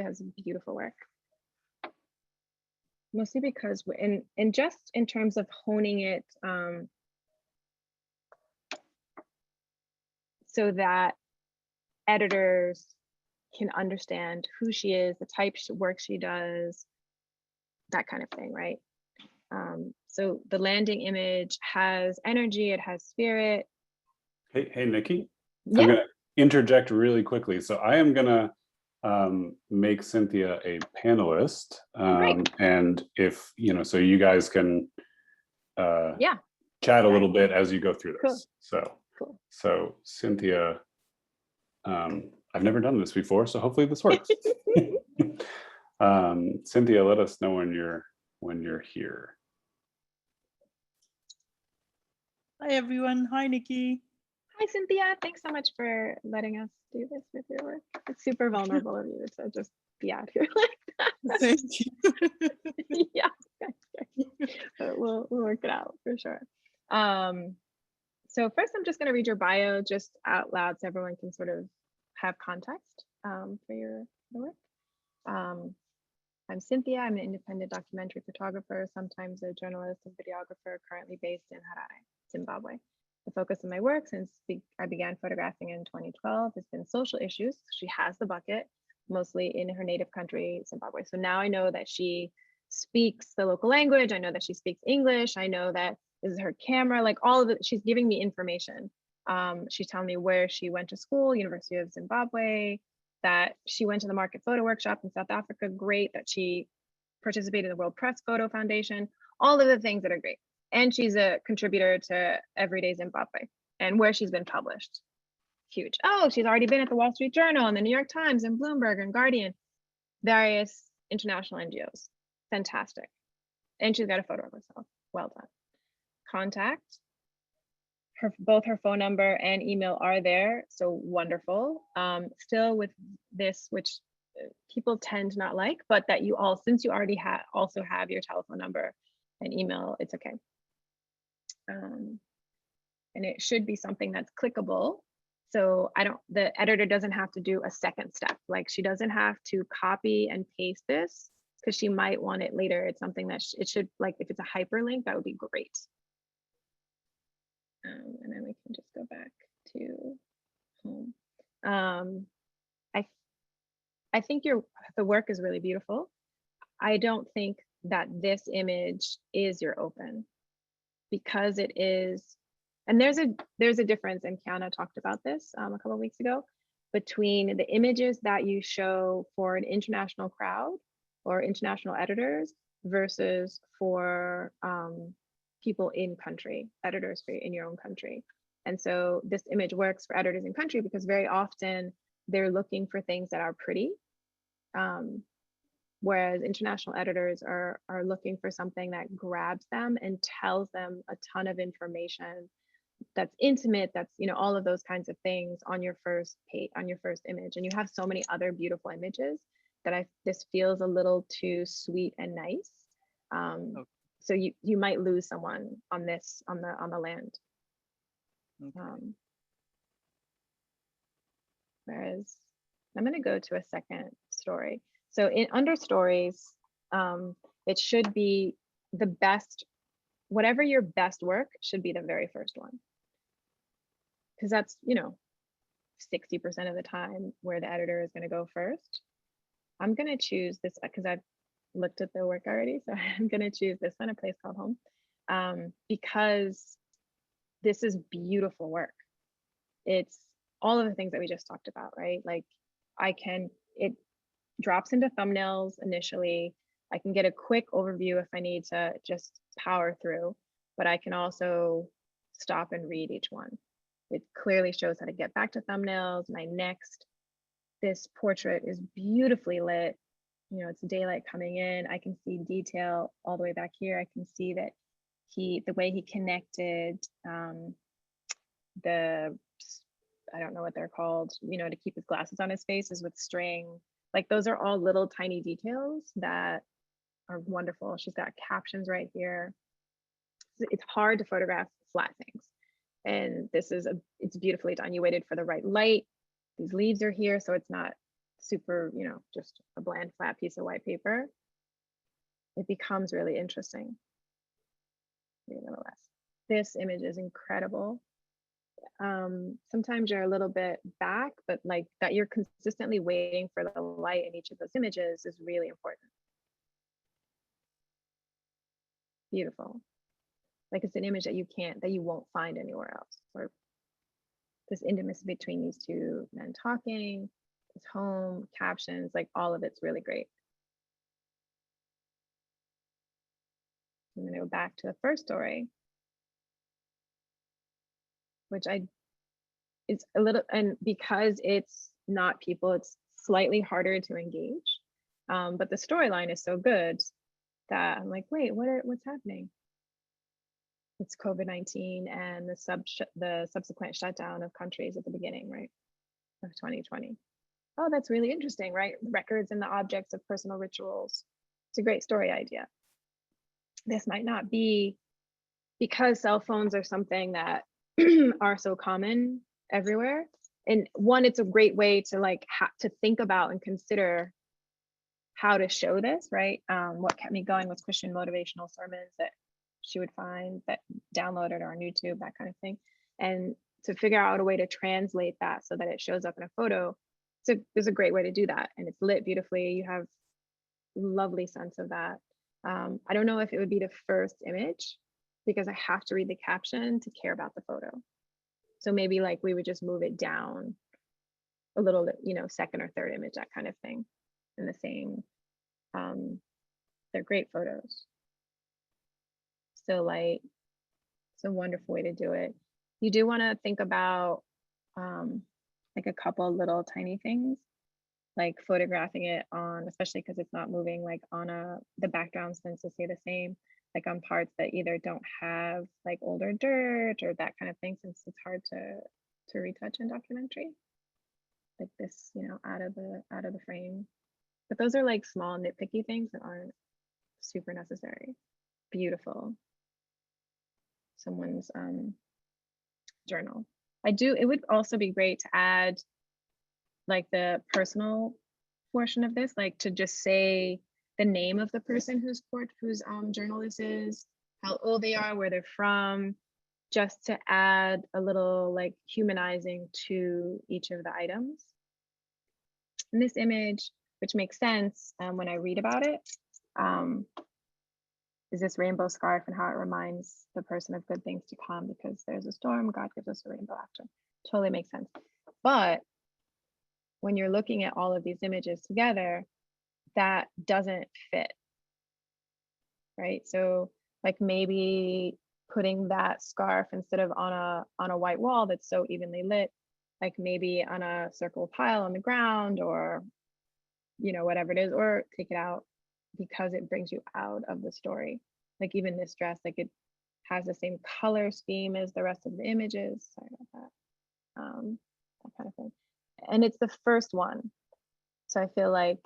has beautiful work. Mostly because in just in terms of honing it, so that editors can understand who she is, the type of work she does, that kind of thing, right? So the landing image has energy, it has spirit. Hey, Nikki, Yeah. I'm gonna interject really quickly. So I am gonna make Cynthia a panelist, and if you know, so you guys can yeah, chat a little bit as you go through this. Cool. So Cynthia, I've never done this before, so hopefully this works. Cynthia, let us know when you're here. Hi everyone. Hi Nikki. Hi Cynthia. Thanks so much for letting us do this with your work. It's super vulnerable of you to just be out here like that. Thank you. Yeah, but we'll work it out for sure. So first, I'm just going to read your bio just out loud so everyone can sort of have context for your work. I'm Cynthia. I'm an independent documentary photographer, sometimes a journalist and videographer, currently based in Harare, Zimbabwe. The focus of my work since I began photographing in 2012 has been social issues. She has the bucket, mostly in her native country, Zimbabwe. So now I know that she speaks the local language. I know that she speaks English. I know that this is her camera, like all of it. She's giving me information. She's telling me where she went to school, University of Zimbabwe, that she went to the Market Photo Workshop in South Africa, great, that she participated in the World Press Photo Foundation, all of the things that are great. And she's a contributor to Everyday Zimbabwe and where she's been published. Huge. Oh, she's already been at the Wall Street Journal and the New York Times and Bloomberg and Guardian, various international NGOs. Fantastic. And she's got a photo of herself. Well done. Contact. Both her phone number and email are there, so wonderful. Still with this, which people tend to not like, but that you all, since you already also have your telephone number and email, it's okay. And it should be something that's clickable. So the editor doesn't have to do a second step. Like, she doesn't have to copy and paste this because she might want it later. It's something that it should, like, if it's a hyperlink, that would be great. And then we can just go back to home. I think the work is really beautiful. I don't think that this image is your open, because it is, and there's a difference, and Kiana talked about this a couple of weeks ago, between the images that you show for an international crowd or international editors versus for people in country, editors in your own country. And so this image works for editors in country because very often they're looking for things that are pretty, whereas international editors are looking for something that grabs them and tells them a ton of information that's intimate, that's, you know, all of those kinds of things on your first page, on your first image. And you have so many other beautiful images that this feels a little too sweet and nice. Okay. So you might lose someone on this, on the land. Okay. Whereas I'm going to go to a second story. So under stories, it should be the best, whatever your best work should be the very first one. Because that's, you know, 60% of the time where the editor is going to go first. I'm going to choose this because I've looked at the work already. So I'm going to choose this one, A Place Called Home, because this is beautiful work. It's all of the things that we just talked about, right? Like it drops into thumbnails initially. I can get a quick overview if I need to just power through, but I can also stop and read each one. It clearly shows how to get back to thumbnails. This portrait is beautifully lit. You know, it's daylight coming in. I can see detail all the way back here. I can see that the way he connected I don't know what they're called, you know, to keep his glasses on his face is with string. Like those are all little tiny details that are wonderful. She's got captions right here. It's hard to photograph flat things. And it's beautifully done. You waited for the right light. These leaves are here, so it's not super, you know, just a bland flat piece of white paper. It becomes really interesting. Nevertheless, this image is incredible. Sometimes you're a little bit back, but like that you're consistently waiting for the light in each of those images is really important. Beautiful. Like it's an image that you won't find anywhere else. Or this intimacy between these two men talking, his home, captions, like all of it's really great. I'm gonna go back to the first story, which it's a little, and because it's not people, it's slightly harder to engage. But the storyline is so good that I'm like, wait, what's happening? It's COVID-19 and the subsequent shutdown of countries at the beginning, right, of 2020. Oh, that's really interesting, right? Records and the objects of personal rituals. It's a great story idea. This might not be, because cell phones are something that are so common everywhere. And one, it's a great way to like to think about and consider how to show this, right? What kept me going was Christian motivational sermons that she would find that downloaded on YouTube, that kind of thing. And to figure out a way to translate that so that it shows up in a photo, there's a great way to do that. And it's lit beautifully. You have lovely sense of that. I don't know if it would be the first image because I have to read the caption to care about the photo. So maybe like we would just move it down a little, you know, second or third image, that kind of thing. In the same, they're great photos. So like, it's a wonderful way to do it. You do want to think about like a couple little tiny things, like photographing it on, especially because it's not moving, like on the background tends to stay the same, like on parts that either don't have like older dirt or that kind of thing, since it's hard to retouch in documentary. Like this, you know, out of the frame. But those are like small nitpicky things that aren't super necessary. Beautiful. Someone's journal. It would also be great to add like the personal portion of this, like to just say the name of the person whose journal this is, how old they are, where they're from, just to add a little like humanizing to each of the items. And this image, which makes sense when I read about it, is this rainbow scarf and how it reminds the person of good things to come, because there's a storm, God gives us a rainbow after. Totally makes sense. But when you're looking at all of these images together, that doesn't fit, right? So like maybe putting that scarf instead of on a white wall that's so evenly lit, like maybe on a circle pile on the ground, or you know, whatever it is, or take it out because it brings you out of the story. Like even this dress, like it has the same color scheme as the rest of the images. Sorry about that. That kind of thing. And it's the first one. So I feel like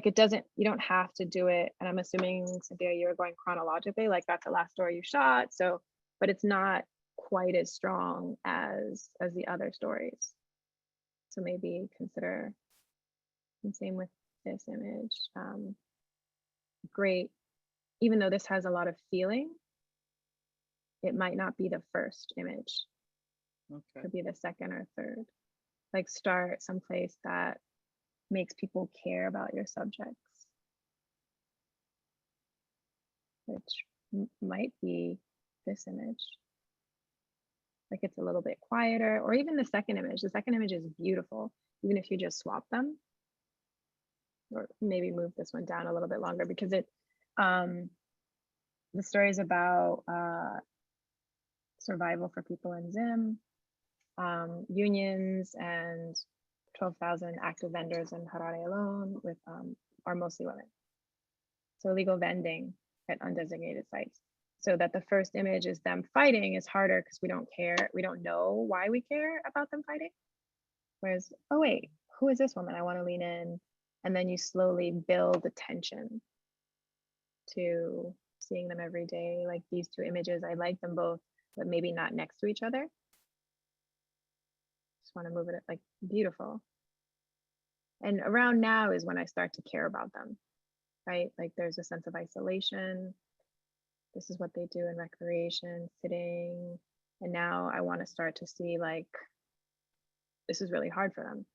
it doesn't, you don't have to do it. And I'm assuming, Cynthia, you're going chronologically, like that's the last story you shot. So, but it's not quite as strong as the other stories. So maybe consider, and same with this image. Great, even though this has a lot of feeling, it might not be the first image. Okay. Could be the second or third. Like start someplace that makes people care about your subjects, which might be this image. Like it's a little bit quieter, or even the second image. The second image is beautiful, even if you just swap them, or maybe move this one down a little bit longer, because it, the story is about survival for people in Zim, unions, and 12,000 active vendors in Harare alone, with are mostly women. So illegal vending at undesignated sites. So that the first image is them fighting is harder because we don't care. We don't know why we care about them fighting. Whereas, oh wait, who is this woman? I want to lean in. And then you slowly build attention to seeing them every day. Like these two images, I like them both, but maybe not next to each other. Just want to move it like beautiful. And around now is when I start to care about them, right? Like there's a sense of isolation. This is what they do in recreation, sitting. And now I want to start to see like, this is really hard for them.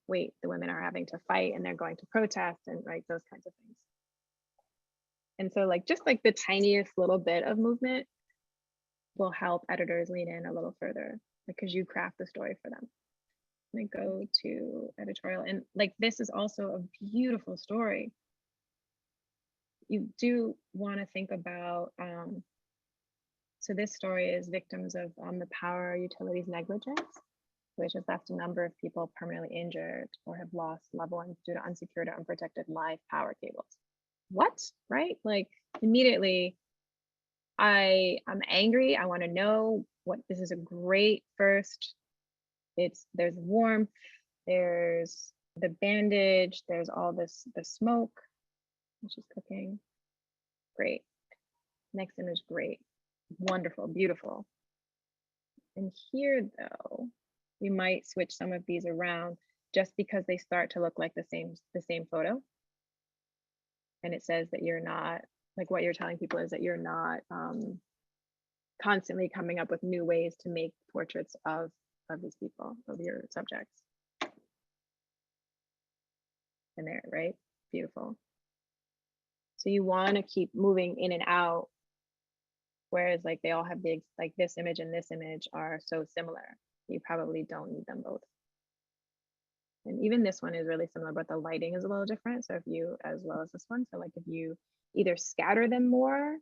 Wait, the women are having to fight and they're going to protest, and right, those kinds of things. And so like, just like the tiniest little bit of movement will help editors lean in a little further, because you craft the story for them. Let me go to editorial, and like this is also a beautiful story. You do want to think about, so this story is victims of the power utilities negligence, which has left a number of people permanently injured or have lost loved ones due to unsecured or unprotected live power cables. What, right? Like immediately, I'm angry. I want to know what, this is a great first. There's warmth, there's the bandage, there's all this, the smoke, which is cooking. Great. Next image, great. Wonderful, beautiful. And here though, we might switch some of these around just because they start to look like the same photo. And it says that you're not, like what you're telling people is that you're not constantly coming up with new ways to make portraits of these people, of your subjects. And there, right? Beautiful. So you want to keep moving in and out, whereas like they all have the, like this image and this image are so similar. You probably don't need them both. And even this one is really similar, but the lighting is a little different. So if you, as well as this one, so like if you either scatter them more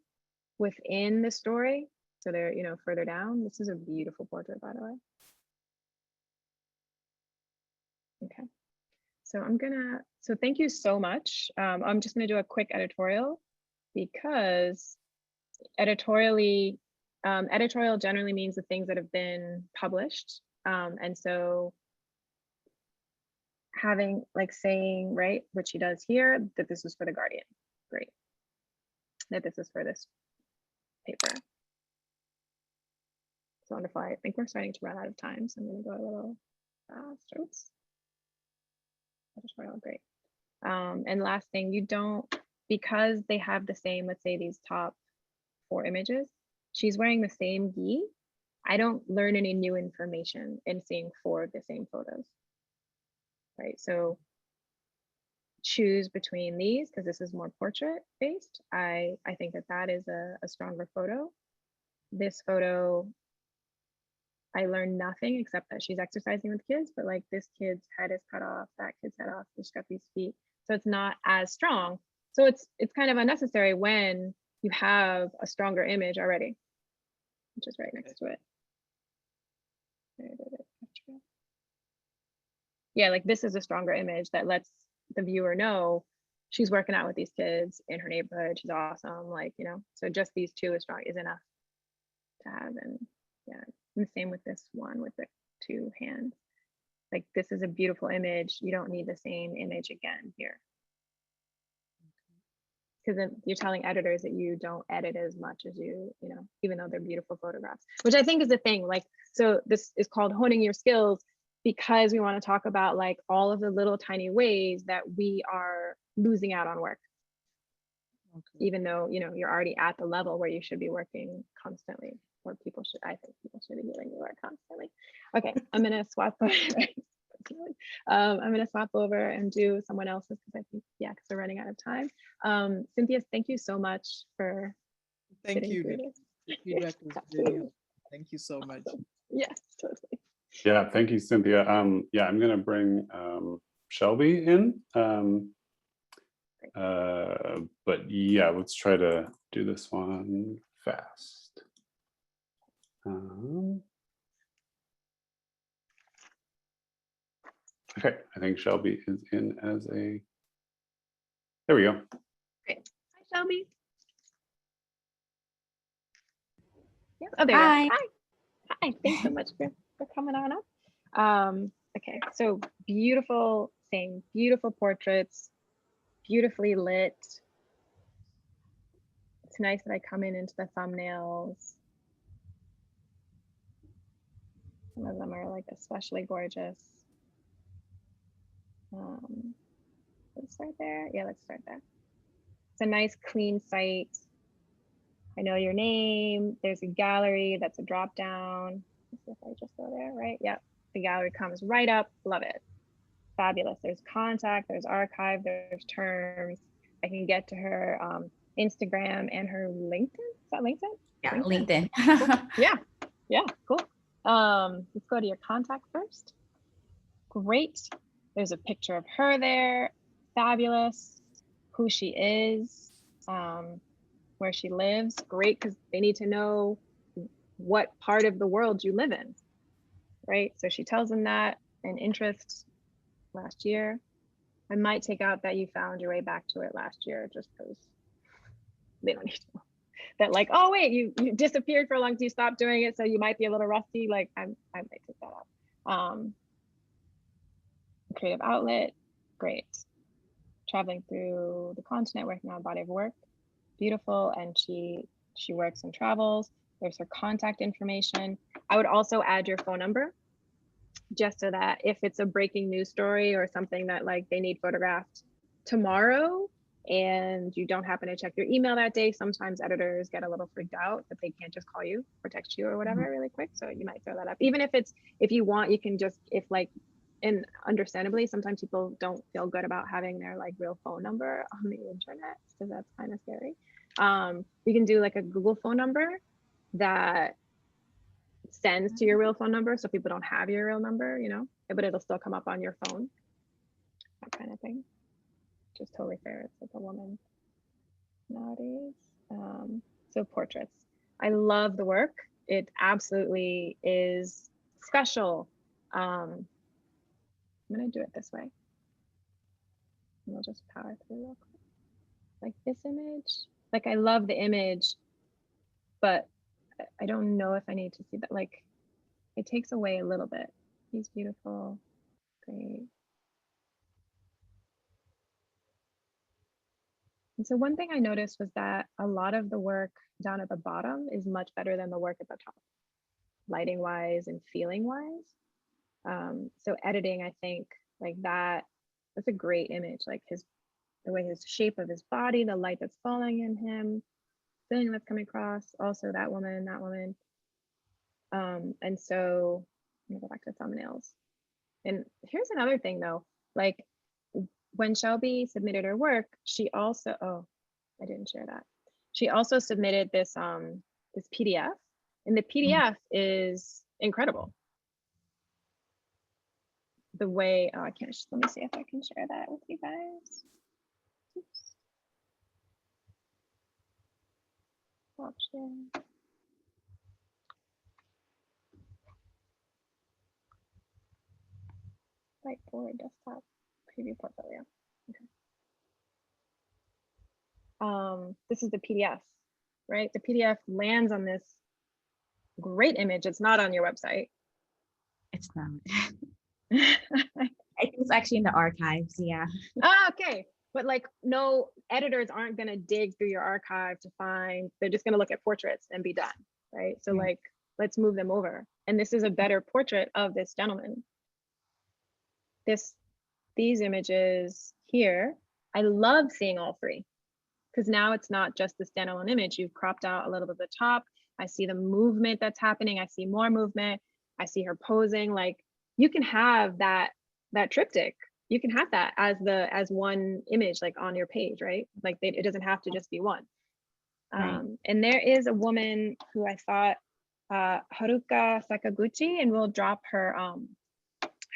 within the story, so they're, you know, further down. This is a beautiful portrait, by the way. Okay. So so thank you so much. I'm just gonna do a quick editorial, because editorial generally means the things that have been published. And so having like saying, right, which he does here, that this was for the Guardian, great. That this is for this paper. It's wonderful. I think we're starting to run out of time, so I'm gonna go a little fast. Oops. Editorial, great. And last thing, you don't, because they have the same, let's say these top 4 images, she's wearing the same gi. I don't learn any new information in seeing 4 of the same photos, right? So choose between these, because this is more portrait based. I think that that is a stronger photo. This photo, I learned nothing except that she's exercising with kids, but like this kid's head is cut off, that kid's head off, she's got these feet. So it's not as strong. So it's kind of unnecessary when you have a stronger image already, which is right next to it. Yeah, like this is a stronger image that lets the viewer know she's working out with these kids in her neighborhood. She's awesome, like, you know, so just these 2 is strong, is enough to have. And yeah, and the same with this one with the 2 hands. Like this is a beautiful image. You don't need the same image again here. Because then you're telling editors that you don't edit as much as you know, even though they're beautiful photographs, which I think is the thing. Like, so this is called honing your skills, because we want to talk about like all of the little tiny ways that we are losing out on work. Okay. Even though, you know, you're already at the level where you should be working constantly, or people should, I think people should be doing the work constantly. Okay, I'm gonna swap over. I'm going to swap over and do someone else's, because I think, yeah, because we're running out of time. Cynthia, thank you so much for Thank you. This. Feedback was brilliant. Thank you so much. Yes, totally. Yeah, thank you, Cynthia. Yeah, I'm going to bring Shelby in. But yeah, let's try to do this one fast. Okay, I think Shelby is in as a, there we go. Great. Hi, Shelby. Yeah. Oh, there Hi. you go. Hi. Hi. Thanks so much for coming on up. Okay, so beautiful, same beautiful portraits, beautifully lit. It's nice that I come into the thumbnails. Some of them are like especially gorgeous. Let's start there. Yeah, let's start there. It's a nice clean site. I know your name. There's a gallery. That's a drop down. Let's see if I just go there, right? Yep. The gallery comes right up. Love it. Fabulous. There's contact, there's archive, there's terms. I can get to her Instagram and her LinkedIn. Is that LinkedIn? Yeah, LinkedIn. Cool. Yeah, cool. Let's go to your contact first. Great. There's a picture of her there. Fabulous. Who she is, where she lives. Great, because they need to know what part of the world you live in, right? So she tells them that, an interest last year. I might take out that you found your way back to it last year, just because they don't need to know that, like, oh wait, you disappeared for a long time, you stopped doing it, so you might be a little rusty. Like I might take that out. Creative outlet, great. Traveling through the continent, working on a body of work, beautiful. And she works and travels. There's her contact information. I would also add your phone number, just so that if it's a breaking news story or something that like they need photographed tomorrow and you don't happen to check your email that day, sometimes editors get a little freaked out that they can't just call you or text you or whatever really quick. So you might throw that up. Even if you want, you can just, if like, and understandably, sometimes people don't feel good about having their like real phone number on the internet, because that's kind of scary. You can do like a Google phone number that sends to your real phone number, so people don't have your real number, you know, but it'll still come up on your phone, that kind of thing. Just totally fair. It's like a woman nowadays. So portraits, I love the work. It absolutely is special. I'm gonna do it this way, and we'll just power through real quick. Like this image, like I love the image, but I don't know if I need to see that. Like it takes away a little bit. He's beautiful, great. And so one thing I noticed was that a lot of the work down at the bottom is much better than the work at the top, lighting wise and feeling wise. So editing, I think like that that's a great image. Like the way his shape of his body, the light that's falling in him, feeling that's coming across. Also that woman. And so let me go back to thumbnails. And here's another thing though, like when Shelby submitted her work, she also, oh, I didn't share that. She also submitted this this PDF, and the PDF is incredible. The way, oh, I can't, let me see if I can share that with you guys. Oops. Stop sharing. Whiteboard, desktop, preview portfolio. Okay. This is the PDF, right? The PDF lands on this great image. It's not on your website. It's not. I think it's actually in the archives. Yeah. Ah, okay. But like, no editors aren't going to dig through your archive to find, they're just going to look at portraits and be done, right? So like, let's move them over. And this is a better portrait of this gentleman. These images here, I love seeing all three, because now it's not just the standalone image. You've cropped out a little bit of the top. I see the movement that's happening. I see more movement. I see her posing. Like, you can have that triptych. You can have that as one image, like on your page, right? Like it doesn't have to just be one. Right. And there is a woman who I thought, Haruka Sakaguchi, and we'll drop her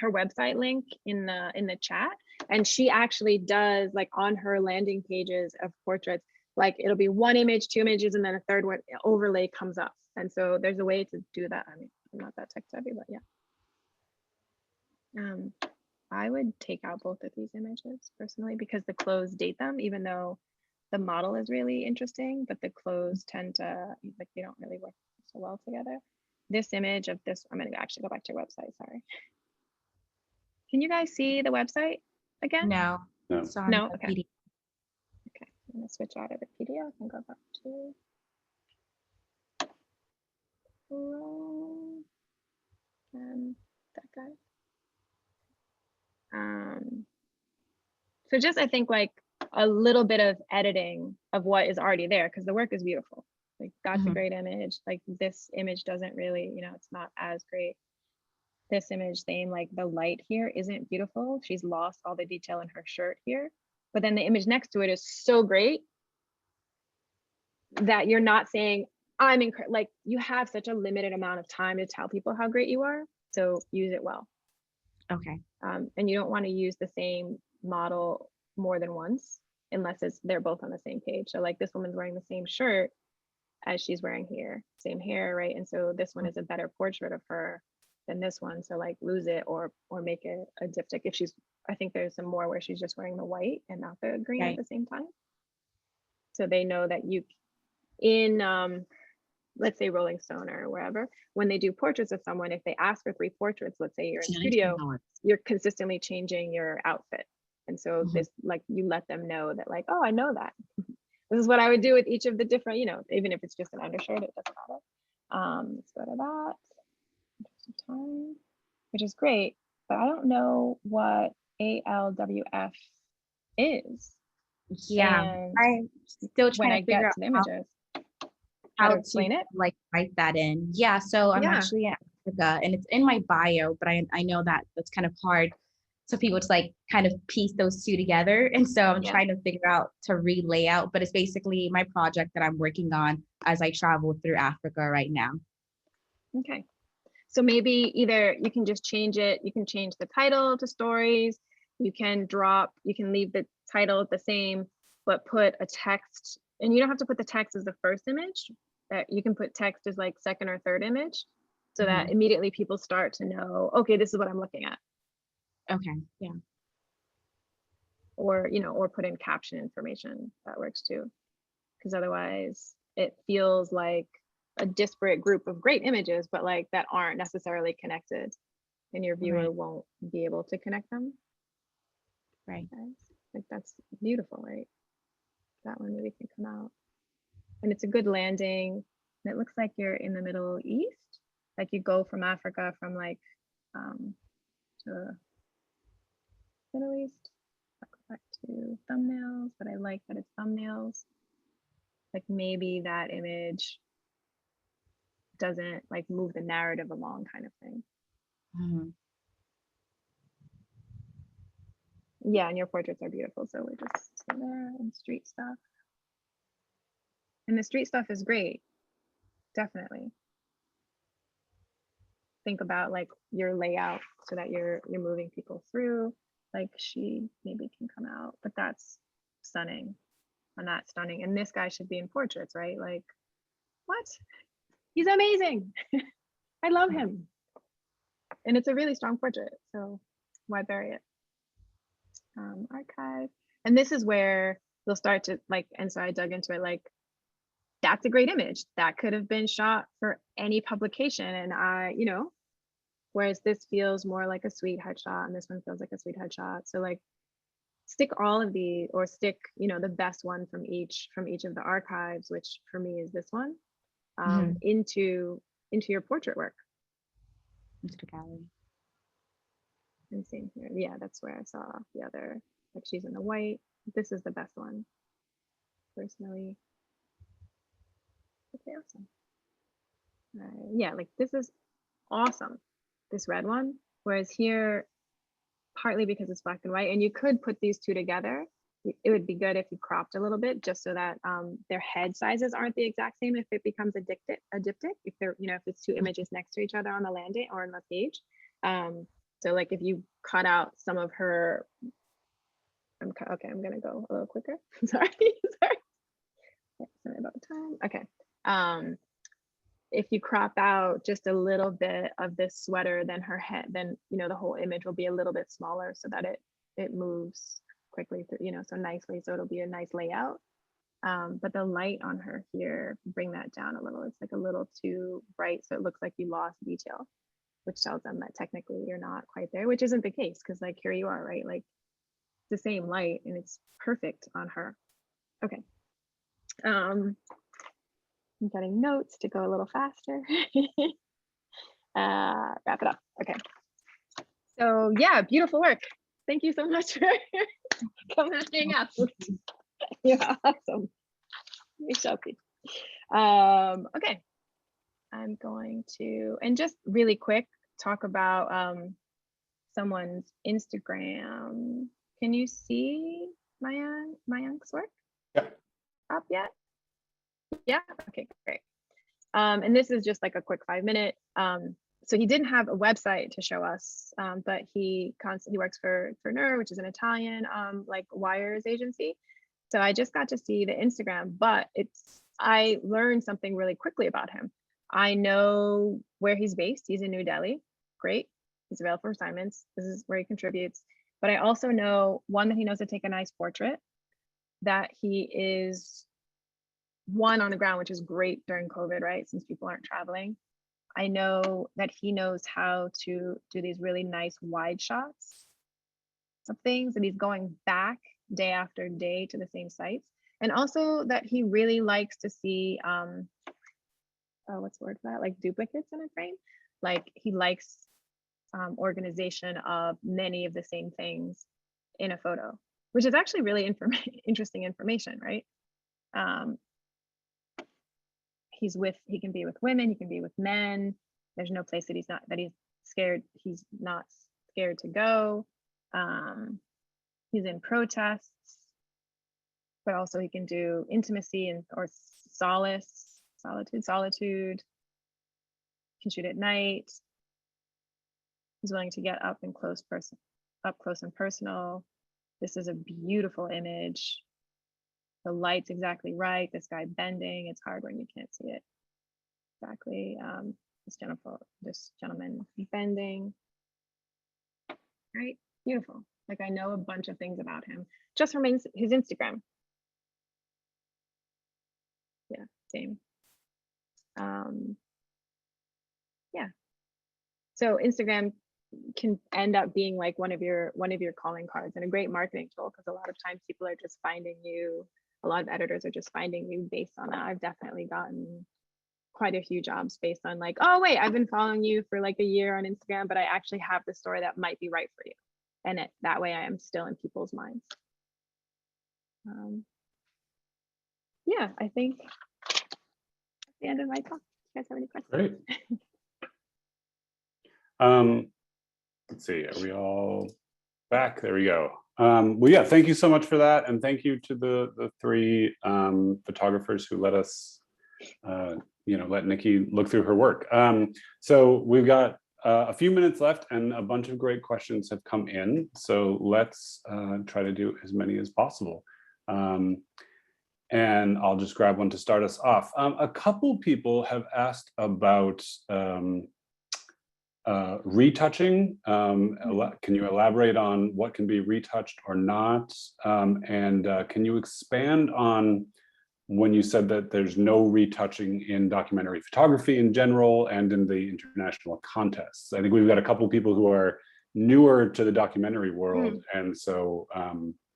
website link in the chat. And she actually does, like, on her landing pages of portraits, like it'll be one image, two images, and then a third one overlay comes up. And so there's a way to do that. I mean, I'm not that tech savvy, but yeah. I would take out both of these images personally, because the clothes date them, even though the model is really interesting, but the clothes tend to, like, they don't really work so well together. This image of this, I'm gonna actually go back to your website, sorry. Can you guys see the website again? No. No. It's on No? the Okay. PDF. Okay, I'm gonna switch out of the PDF and go back to Chrome and that guy. So just, I think, like a little bit of editing of what is already there, because the work is beautiful. Like, that's a great image. Like, this image doesn't really, you know, it's not as great. This image, same, like the light here isn't beautiful. She's lost all the detail in her shirt here. But then the image next to it is so great that you're not saying, I'm incredible. Like, you have such a limited amount of time to tell people how great you are. So use it well. Okay. And you don't want to use the same model more than once, unless they're both on the same page. So like, this woman's wearing the same shirt as she's wearing here, same hair, right? And so this one is a better portrait of her than this one. So like, lose it or make it a diptych. If she's, I think there's some more where she's just wearing the white and not the green at the same time. So they know that you, in let's say Rolling Stone or wherever, when they do portraits of someone, if they ask for 3 portraits, let's say you're in studio, you're consistently changing your outfit. And so this, like, you let them know that, like, oh, I know that. This is what I would do with each of the different, you know, even if it's just an undershirt, it doesn't matter. Let's go to that. Interest of time, which is great, but I don't know what ALWF is. Yeah, And I'm still trying when I to figure get out to the images, how to to explain it. like write that in. Yeah, so I'm actually in Africa, and it's in my bio, but I know that that's kind of hard. So people to like kind of piece those two together. And so I'm trying to figure out to relay out, but it's basically my project that I'm working on as I travel through Africa right now. Okay. So maybe either you can just change it, you can change the title to stories, you can leave the title the same, but put a text, and you don't have to put the text as the first image, that you can put text as like second or third image, so that immediately people start to know, okay, this is what I'm looking at. Okay, yeah. Or, you know, or put in caption information, that works too. Because otherwise it feels like a disparate group of great images, but like that aren't necessarily connected, and your viewer won't be able to connect them. Right. Okay. Like, that's beautiful, right? That one maybe can come out. And it's a good landing. And it looks like you're in the Middle East. Like, you go from Africa from like to Middle East. to thumbnails, but I like that it's thumbnails. Like maybe that image doesn't like move the narrative along kind of thing. Mhm. Yeah, and your portraits are beautiful. So we're just there and street stuff. And the street stuff is great. Definitely. Think about like your layout so that you're moving people through. Like she maybe can come out, but that's stunning. And that's stunning. And this guy should be in portraits, right? Like, what? He's amazing. I love him. And it's a really strong portrait. So why bury it? Archive. And this is where they'll start to like, and so I dug into it, like, that's a great image. That could have been shot for any publication. And I, you know, whereas this feels more like a sweet headshot and this one feels like a sweet headshot. So like stick all of the, or stick, you know, the best one from each of the archives, which for me is this one, into your portrait work. Into the gallery. And same here. Yeah, that's where I saw the other, like she's in the white. This is the best one, personally. Okay, awesome. Yeah, like this is awesome. This red one, whereas here, partly because it's black and white, and you could put these two together. It would be good if you cropped a little bit just so that their head sizes aren't the exact same if it becomes a diptych, if they're, you know, if it's two images next to each other on the landing or on the page. So like if you cut out some of her, okay, I'm gonna go a little quicker. Sorry. Sorry about the time. Okay. If you crop out just a little bit of this sweater, then her head, then, you know, the whole image will be a little bit smaller so that it moves quickly through, you know, so nicely. So it'll be a nice layout. But the light on her here, bring that down a little. It's like a little too bright. So it looks like you lost detail, which tells them that technically you're not quite there, which isn't the case. Cause like here you are, right? Like the same light and it's perfect on her. Okay. I'm getting notes to go a little faster. Wrap it up. Okay. So yeah, beautiful work. Thank you so much for coming and hang out. Yeah, awesome. You're Shelby. Okay. I'm going to, and just really quick, talk about someone's Instagram. Can you see Mayank's work? Yeah. Up yet? Yeah, okay, great. And this is just like a quick 5-minute. So he didn't have a website to show us, but he works for NER, which is an Italian like wires agency. So I just got to see the Instagram, but I learned something really quickly about him. I know where he's based. He's in New Delhi. Great. He's available for assignments. This is where he contributes. But I also know, one, that he knows to take a nice portrait, that he is one on the ground, which is great during COVID, right? Since people aren't traveling. I know that he knows how to do these really nice wide shots of things, and he's going back day after day to the same sites. And also that he really likes to see, what's the word for that? Like duplicates in a frame. Like he likes organization of many of the same things in a photo, which is actually really interesting information, right? He can be with women, he can be with men. There's no place that he's not scared to go. He's in protests, but also he can do intimacy or solitude. He can shoot at night. He's willing to get up close and personal. This is a beautiful image. The light's exactly right. This guy bending, it's hard when you can't see it. Exactly. This gentleman bending. Right, beautiful. Like I know a bunch of things about him just from his Instagram. Yeah, same. Yeah. So Instagram can end up being like one of your calling cards and a great marketing tool, because a lot of times people are just finding you. A lot of editors are just finding you based on that. I've definitely gotten quite a few jobs based on like, oh wait, I've been following you for like a year on Instagram, but I actually have the story that might be right for you. And that way I am still in people's minds. Yeah, I think that's the end of my talk. You guys have any questions? Great. Let's see, are we all back? There we go. Well, yeah, thank you so much for that. And thank you to the three photographers who let us, let Nikki look through her work. So we've got a few minutes left and a bunch of great questions have come in. So let's try to do as many as possible. And I'll just grab one to start us off. A couple people have asked about retouching. Can you elaborate on what can be retouched or not? And can you expand on when you said that there's no retouching in documentary photography in general and in the international contests? I think we've got a couple people who are newer to the documentary world, and so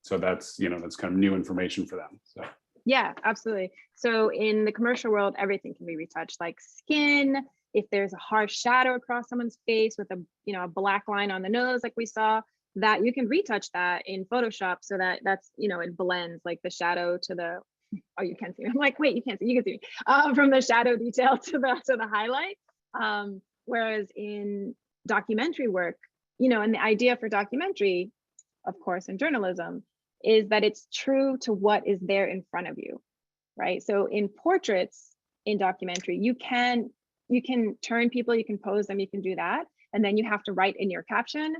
that's that's kind of new information for them. So. Yeah, absolutely. So in the commercial world, everything can be retouched, like skin. If there's a harsh shadow across someone's face with a black line on the nose, like we saw, that you can retouch that in Photoshop so that that's it blends like the shadow to the. Oh, you can't see me. I'm like, wait, you can't see. You can see me from the shadow detail to the highlight. Whereas in documentary work, and the idea for documentary, of course, in journalism, is that it's true to what is there in front of you, right? So in portraits, in documentary, you can turn people, you can pose them, you can do that. And then you have to write in your caption,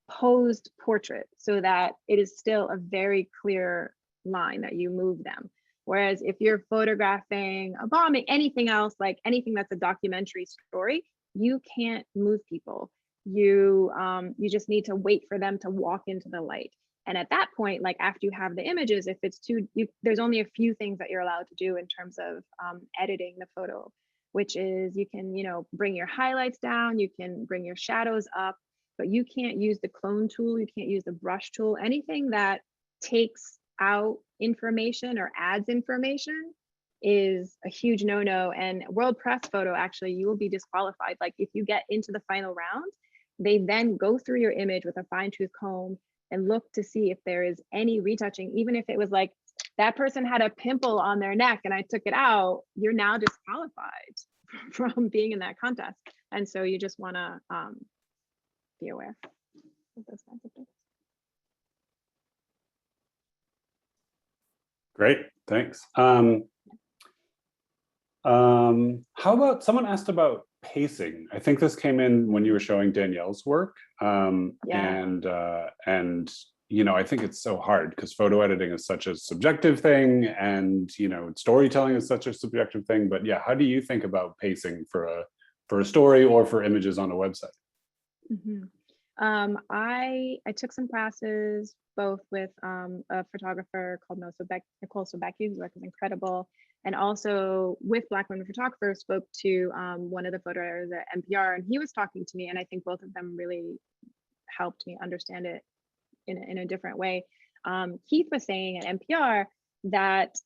posed portrait, so that it is still a very clear line that you move them. Whereas if you're photographing a bombing, anything else, like anything that's a documentary story, you can't move people. You just need to wait for them to walk into the light. And at that point, like after you have the images, if it's there's only a few things that you're allowed to do in terms of editing the photo, which is you can, bring your highlights down, you can bring your shadows up, but you can't use the clone tool, you can't use the brush tool. Anything that takes out information or adds information is a huge no-no. And World Press Photo, actually, you will be disqualified. Like if you get into the final round, they then go through your image with a fine-tooth comb and look to see if there is any retouching. Even if it was like that person had a pimple on their neck and I took it out, you're now disqualified from being in that contest. And so you just want to be aware of those kinds of things. Great, thanks. How about, someone asked about pacing. I think this came in when you were showing Danielle's work. And I think it's so hard because photo editing is such a subjective thing, and storytelling is such a subjective thing. But yeah, how do you think about pacing for a story or for images on a website? I took some classes both with a photographer called Nicole Sobecki, whose work is incredible, and also with Black women photographers. Spoke to one of the photo editors at NPR, and he was talking to me, and I think both of them really helped me understand it in a different way. Keith was saying at NPR that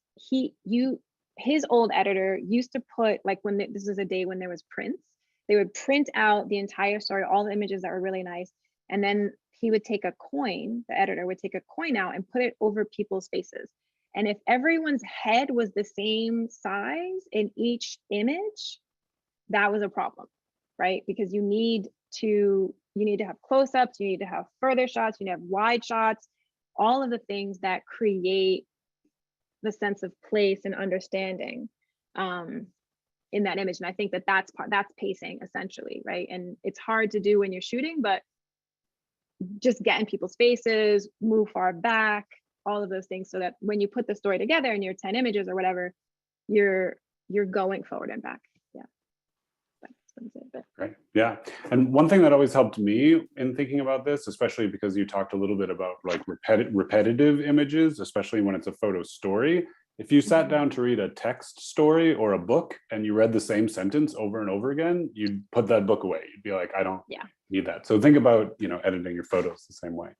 his old editor used to put, like this was a day when there was prints, they would print out the entire story, all the images that were really nice, and then he would take a coin, the editor would take a coin out and put it over people's faces. And if everyone's head was the same size in each image, that was a problem, right? Because you need to have close-ups, you need to have further shots, you need to have wide shots, all of the things that create the sense of place and understanding in that image. And I think that's pacing essentially, right? And it's hard to do when you're shooting, but just get in people's faces, move far back, all of those things, so that when you put the story together in your 10 images or whatever, you're going forward and back. Yeah. Great. Yeah. And one thing that always helped me in thinking about this, especially because you talked a little bit about like repetitive images, especially when it's a photo story. If you sat down to read a text story or a book and you read the same sentence over and over again, you'd put that book away. You'd be like, I don't need that. So think about, editing your photos the same way.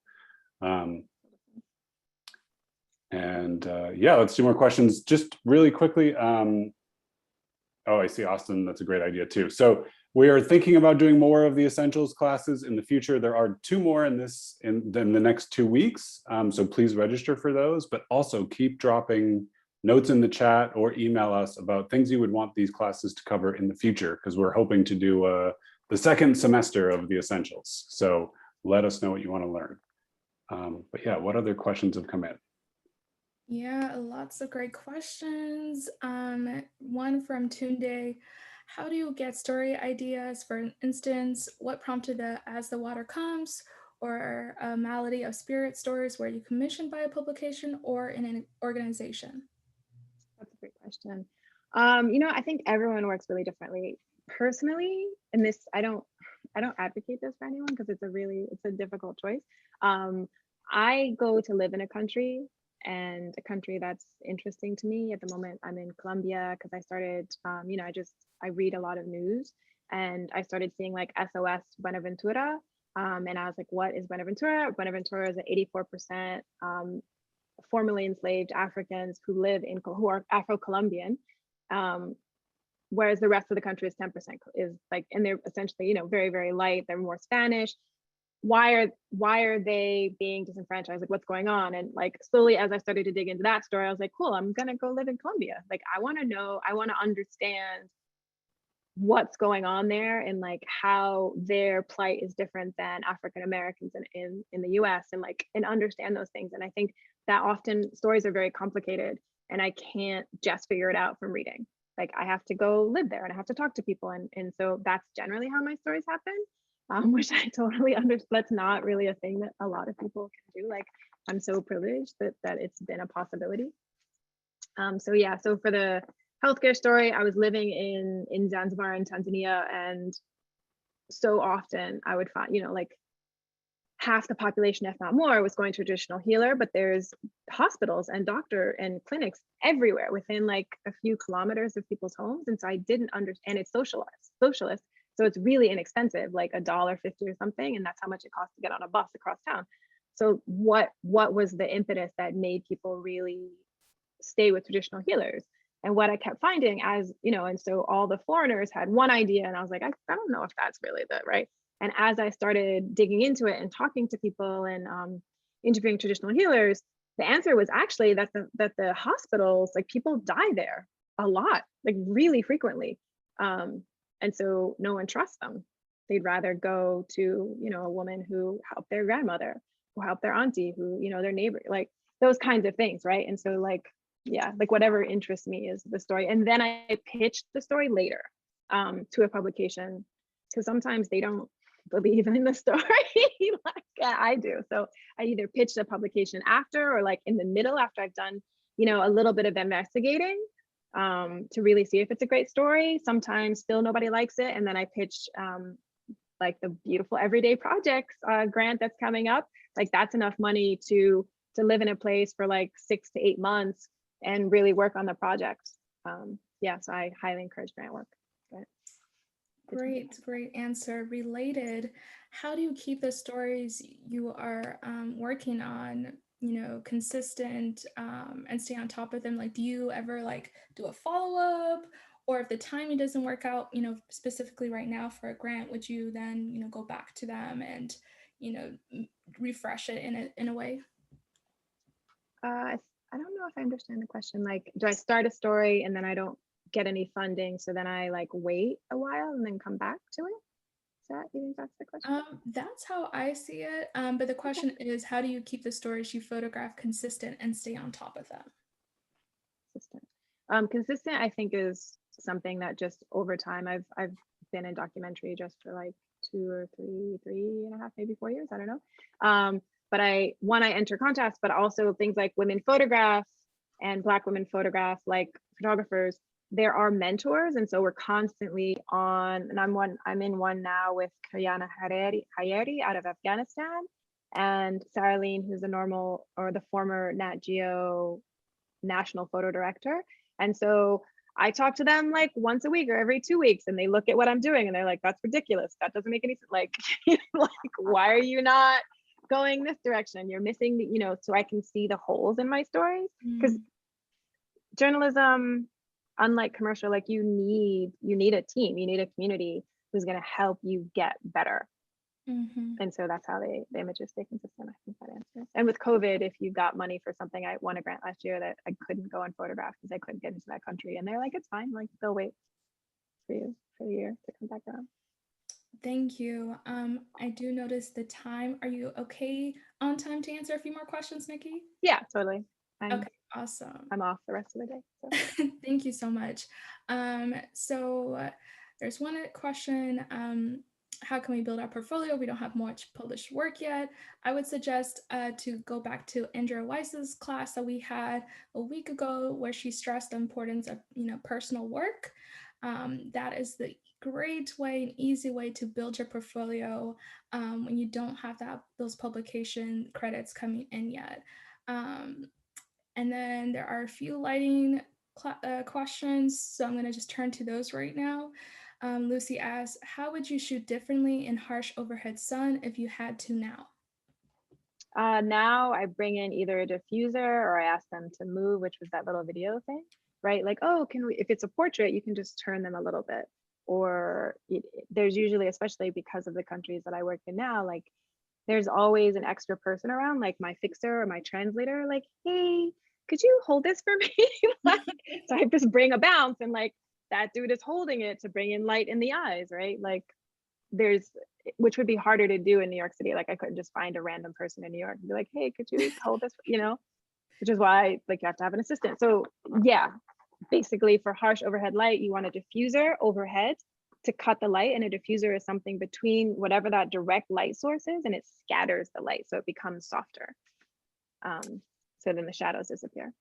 Let's do more questions just really quickly. Oh, I see, Austin, that's a great idea too. So We are thinking about doing more of the essentials classes in the future. There are 2 more in the next 2 weeks. So please register for those, but also keep dropping notes in the chat or email us about things you would want these classes to cover in the future, because we're hoping to do the second semester of the essentials. So let us know what you want to learn. But yeah, what other questions have come in? Yeah, lots of great questions. One from Tunde. How do you get story ideas? For instance, what prompted the As the Water Comes or a Malady of Spirit stories? Were you commissioned by a publication or in an organization? That's a great question. I think everyone works really differently. Personally, and this I don't advocate this for anyone because it's a difficult choice. I go to live in a country, and a country that's interesting to me. At the moment, I'm in Colombia because I started, I read a lot of news, and I started seeing like SOS Buenaventura. And I was like, what is Buenaventura? Buenaventura is an 84% formerly enslaved Africans who are Afro-Colombian, whereas the rest of the country is 10% is like, and they're essentially, very, very light. They're more Spanish. Why are they being disenfranchised? Like, what's going on? And like slowly, as I started to dig into that story, I was like, cool, I'm gonna go live in Colombia. Like, I want to understand what's going on there and like how their plight is different than African Americans in the US, and understand those things. And I think that often stories are very complicated, and I can't just figure it out from reading. Like, I have to go live there and I have to talk to people. And so that's generally how my stories happen, which I totally understand. That's not really a thing that a lot of people can do. Like, I'm so privileged that it's been a possibility. So yeah, so for the healthcare story, I was living in Zanzibar in Tanzania, and so often I would find, like half the population, if not more, was going to a traditional healer, but there's hospitals and doctor and clinics everywhere within like a few kilometers of people's homes. And so I didn't understand. It's socialist. So it's really inexpensive, like $1.50 or something. And that's how much it costs to get on a bus across town. So what was the impetus that made people really stay with traditional healers? And what I kept finding, as and so all the foreigners had one idea, and I was like, I don't know if that's really the right. And as I started digging into it and talking to people and interviewing traditional healers, the answer was actually that the hospitals, like, people die there a lot, like really frequently. And so no one trusts them. They'd rather go to, a woman who helped their grandmother, who helped their auntie, who, their neighbor, like those kinds of things, right? And so like, yeah, like whatever interests me is the story. And then I pitched the story later to a publication, because sometimes they don't believe in the story like I do. So I either pitched a publication after, or like in the middle, after I've done, a little bit of investigating to really see if it's a great story. Sometimes still nobody likes it. And then I pitched like the Beautiful Everyday Projects grant that's coming up. Like, that's enough money to live in a place for like 6 to 8 months and really work on the project. Yeah, so I highly encourage grant work. Great answer. Related, how do you keep the stories you are working on, consistent and stay on top of them? Like, do you ever like do a follow-up, or if the timing doesn't work out, specifically right now for a grant, would you then, go back to them and, refresh it in a way? I don't know if I understand the question. Like, do I start a story and then I don't get any funding, so then I like wait a while and then come back to it? You think that's the question? That's how I see it. But the question is, how do you keep the stories you photograph consistent and stay on top of them? Consistent, I think, is something that just over time, I've been in documentary just for like 2 or 3.5, maybe 4 years. I don't know. But I enter contests, but also things like Women Photograph and Black Women Photograph, like photographers, there are mentors. And so we're constantly on, and I'm in one now with Kayana Hayeri out of Afghanistan, and Sarah Lean, who's the former Nat Geo national photo director. And so I talk to them like once a week or every 2 weeks, and they look at what I'm doing and they're like, that's ridiculous. That doesn't make any sense. Like, like, why are you not going this direction? You're missing the, so I can see the holes in my stories. Because journalism, unlike commercial, like you need a team, you need a community who's going to help you get better. Mm-hmm. And so that's how the images stay consistent. I think that answers. And with COVID, if you got money for something, I won a grant last year that I couldn't go and photograph because I couldn't get into that country. And they're like, it's fine. Like they'll wait for you for the year to come back around. Thank you. I do notice the time. Are you okay on time to answer a few more questions, Nikki? Yeah, totally. Okay, awesome. I'm off the rest of the day. So. Thank you so much. There's one question. How can we build our portfolio? We don't have much published work yet. I would suggest to go back to Andrea Weiss's class that we had a week ago, where she stressed the importance of personal work. That is the great way, an easy way to build your portfolio when you don't have those publication credits coming in yet. And then there are a few lighting questions, so I'm going to just turn to those right now. Lucy asks, how would you shoot differently in harsh overhead sun if you had to now? Now I bring in either a diffuser or I ask them to move, which was that little video thing, right? Like, oh, can we, if it's a portrait, you can just turn them a little bit. Or there's usually, especially because of the countries that I work in now, like there's always an extra person around, like my fixer or my translator, like, hey, could you hold this for me? So I just bring a bounce and like that dude is holding it to bring in light in the eyes, right? Like which would be harder to do in New York City. Like I couldn't just find a random person in New York and be like, hey, could you hold this, which is why like you have to have an assistant. So yeah, basically for harsh overhead light, you want a diffuser overhead to cut the light, and a diffuser is something between whatever that direct light source is, and it scatters the light so it becomes softer. So then the shadows disappear.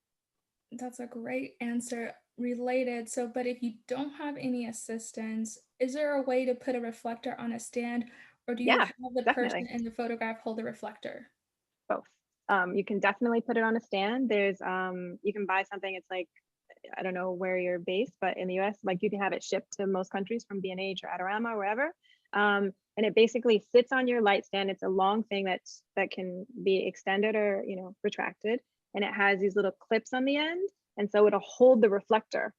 That's a great answer. Related, but if you don't have any assistance, is there a way to put a reflector on a stand, or do you have the person in the photograph hold the reflector? Both. You can definitely put it on a stand. There's you can buy something, it's like, I don't know where you're based, but in the US, like you can have it shipped to most countries from B&H or Adorama or wherever. And it basically sits on your light stand. It's a long thing that can be extended or retracted, and it has these little clips on the end, and so it'll hold the reflector.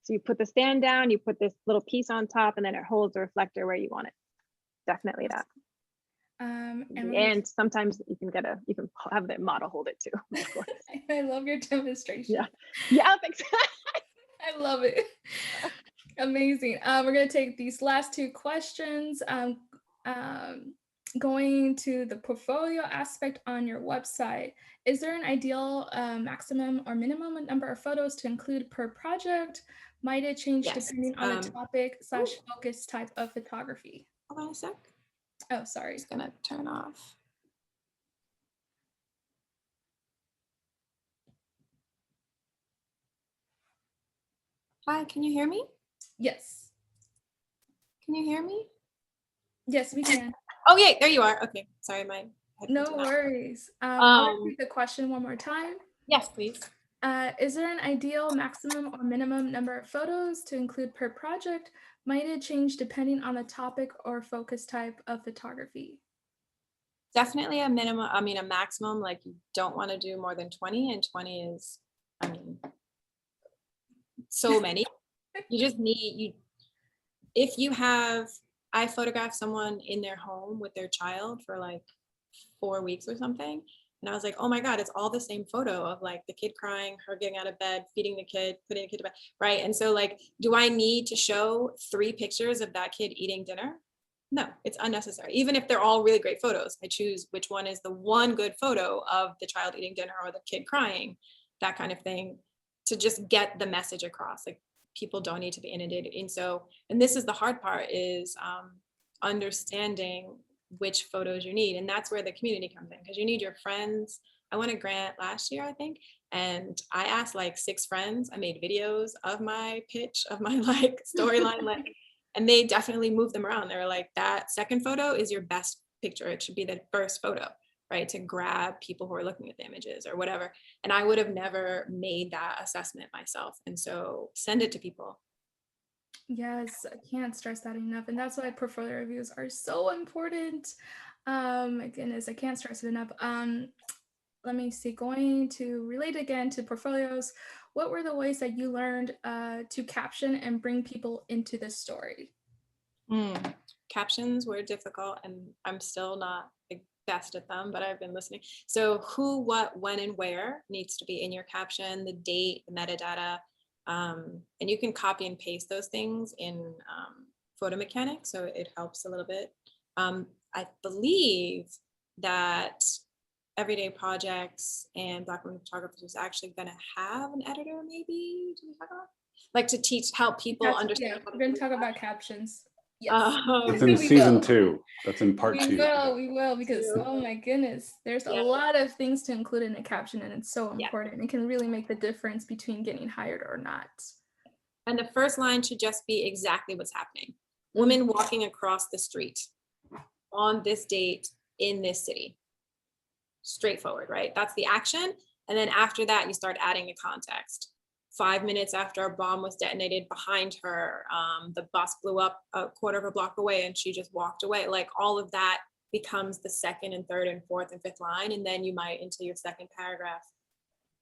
So you put the stand down, you put this little piece on top, and then it holds the reflector where you want it. Definitely that. And sometimes you can have the model hold it too, of course. I love your demonstration. Yeah, thanks. I love it. Amazing. We're going to take these last two questions. Going to the portfolio aspect on your website, is there an ideal maximum or minimum number of photos to include per project? Might it change depending on the topic / focus type of photography? Hold on a sec. Oh, sorry. It's gonna turn off. Hi, can you hear me? Yes. Can you hear me? Yes, we can. Oh, yeah, there you are. Okay, sorry, my no worries. I'll repeat the question one more time. Yes, please. Is there an ideal maximum or minimum number of photos to include per project? Might it change depending on the topic or focus type of photography? Definitely a minimum, a maximum, like you don't want to do more than 20, and 20 is, so many. You just need, I photographed someone in their home with their child for like 4 weeks or something. And I was like, oh my God, it's all the same photo of like the kid crying, her getting out of bed, feeding the kid, putting the kid to bed, right? And so like, do I need to show 3 pictures of that kid eating dinner? No, it's unnecessary. Even if they're all really great photos, I choose which one is the one good photo of the child eating dinner or the kid crying, that kind of thing, to just get the message across. Like people don't need to be inundated. And this is the hard part, is understanding which photos you need. And that's where the community comes in, because you need your friends. I won a grant last year, I think, and I asked like 6 friends. I made videos of my pitch, of my like storyline, like, and they definitely moved them around. They were like, that second photo is your best picture. It should be the first photo, right? To grab people who are looking at the images or whatever. And I would have never made that assessment myself. And so send it to people. Yes, I can't stress that enough. And that's why portfolio reviews are so important. My goodness, I can't stress it enough. Let me see, going to relate again to portfolios, what were the ways that you learned to caption and bring people into the story? Captions were difficult, and I'm still not the best at them, but I've been listening. So who, what, when, and where needs to be in your caption, the date, the metadata, and you can copy and paste those things in photo mechanics, so it helps a little bit. I believe that Everyday Projects and Black Women Photographers is actually going to have an editor, maybe, do we have a, like, to help people understand. Yeah, we're going to talk about captions. Yes. It's in season 2. That's in part 2. We will, because oh my goodness, there's a lot of things to include in a caption, and it's so important. It can really make the difference between getting hired or not. And the first line should just be exactly what's happening. Woman walking across the street on this date in this city. Straightforward, right? That's the action. And then after that, you start adding the context. 5 minutes after a bomb was detonated behind her, the bus blew up a quarter of a block away and she just walked away. Like, all of that becomes the second and third and fourth and fifth line. And then you might into your second paragraph,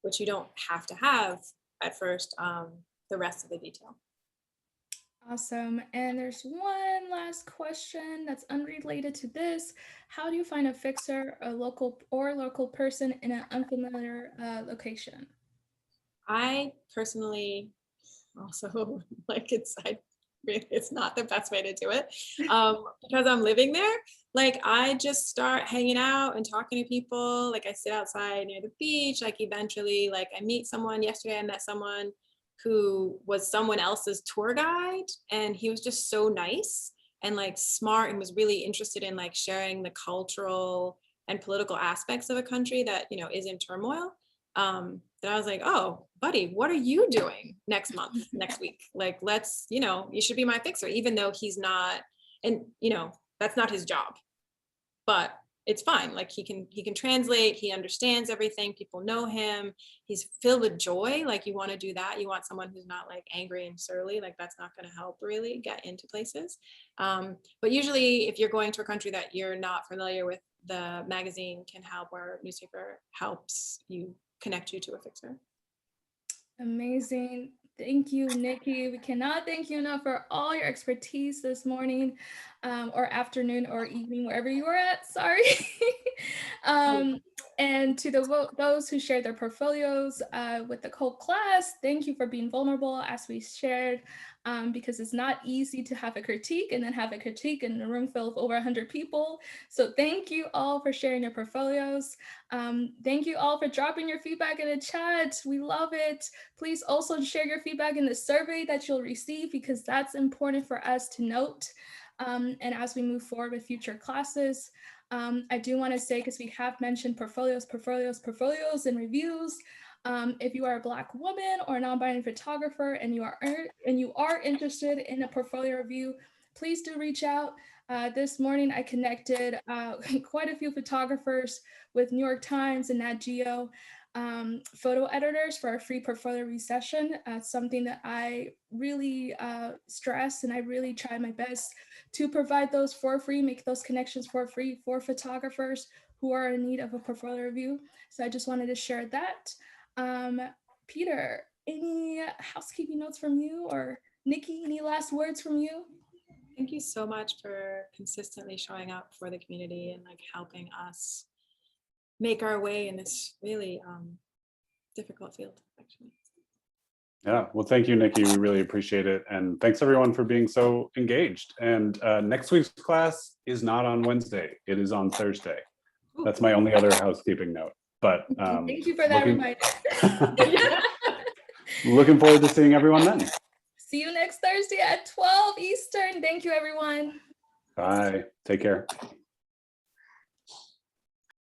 which you don't have to have at first, the rest of the detail. Awesome. And there's one last question that's unrelated to this. How do you find a fixer, a local person in an unfamiliar location? I personally also it's not the best way to do it, because I'm living there. Like, I just start hanging out and talking to people. Like, I sit outside near the beach. Like, eventually, like, I meet someone. Yesterday I met someone who was someone else's tour guide, and he was just so nice and like smart, and was really interested in like sharing the cultural and political aspects of a country that, you know, is in turmoil. That I was like, oh, buddy, what are you doing next month, next week? Like, let's, you know, you should be my fixer, even though he's not, and you know, that's not his job, but it's fine. Like, he can translate, he understands everything, people know him, he's filled with joy. Like, you want to do that. You want someone who's not like angry and surly. Like, that's not going to help really get into places. But usually if you're going to a country that you're not familiar with, the magazine can help, or newspaper helps you, connect you to a fixer. Amazing. Thank you, Nikki. We cannot thank you enough for all your expertise this morning, or afternoon or evening, wherever you are at, sorry. And to those who shared their portfolios with the whole class, thank you for being vulnerable, as we shared, because it's not easy to have a critique and then have a critique in a room full of over 100 people. So thank you all for sharing your portfolios. Thank you all for dropping your feedback in the chat. We love it. Please also share your feedback in the survey that you'll receive, because that's important for us to note. And as we move forward with future classes, I do want to say, because we have mentioned portfolios and reviews. If you are a Black woman or a non-binary photographer and you are interested in a portfolio review, please do reach out. This morning I connected quite a few photographers with New York Times and Nat Geo photo editors for a free portfolio review session. Something that I really stress, and I really try my best to provide those for free, make those connections for free for photographers who are in need of a portfolio review. So I just wanted to share that. Peter, any housekeeping notes from you, or Nikki, any last words from you? Thank you so much for consistently showing up for the community and like helping us make our way in this really difficult field, actually. Yeah, well, thank you, Nikki. We really appreciate it. And thanks everyone for being so engaged. And next week's class is not on Wednesday. It is on Thursday. That's my only other housekeeping note. But thank you for that reminder. Looking forward to seeing everyone then. See you next Thursday at 12 Eastern. Thank you, everyone. Bye. Take care.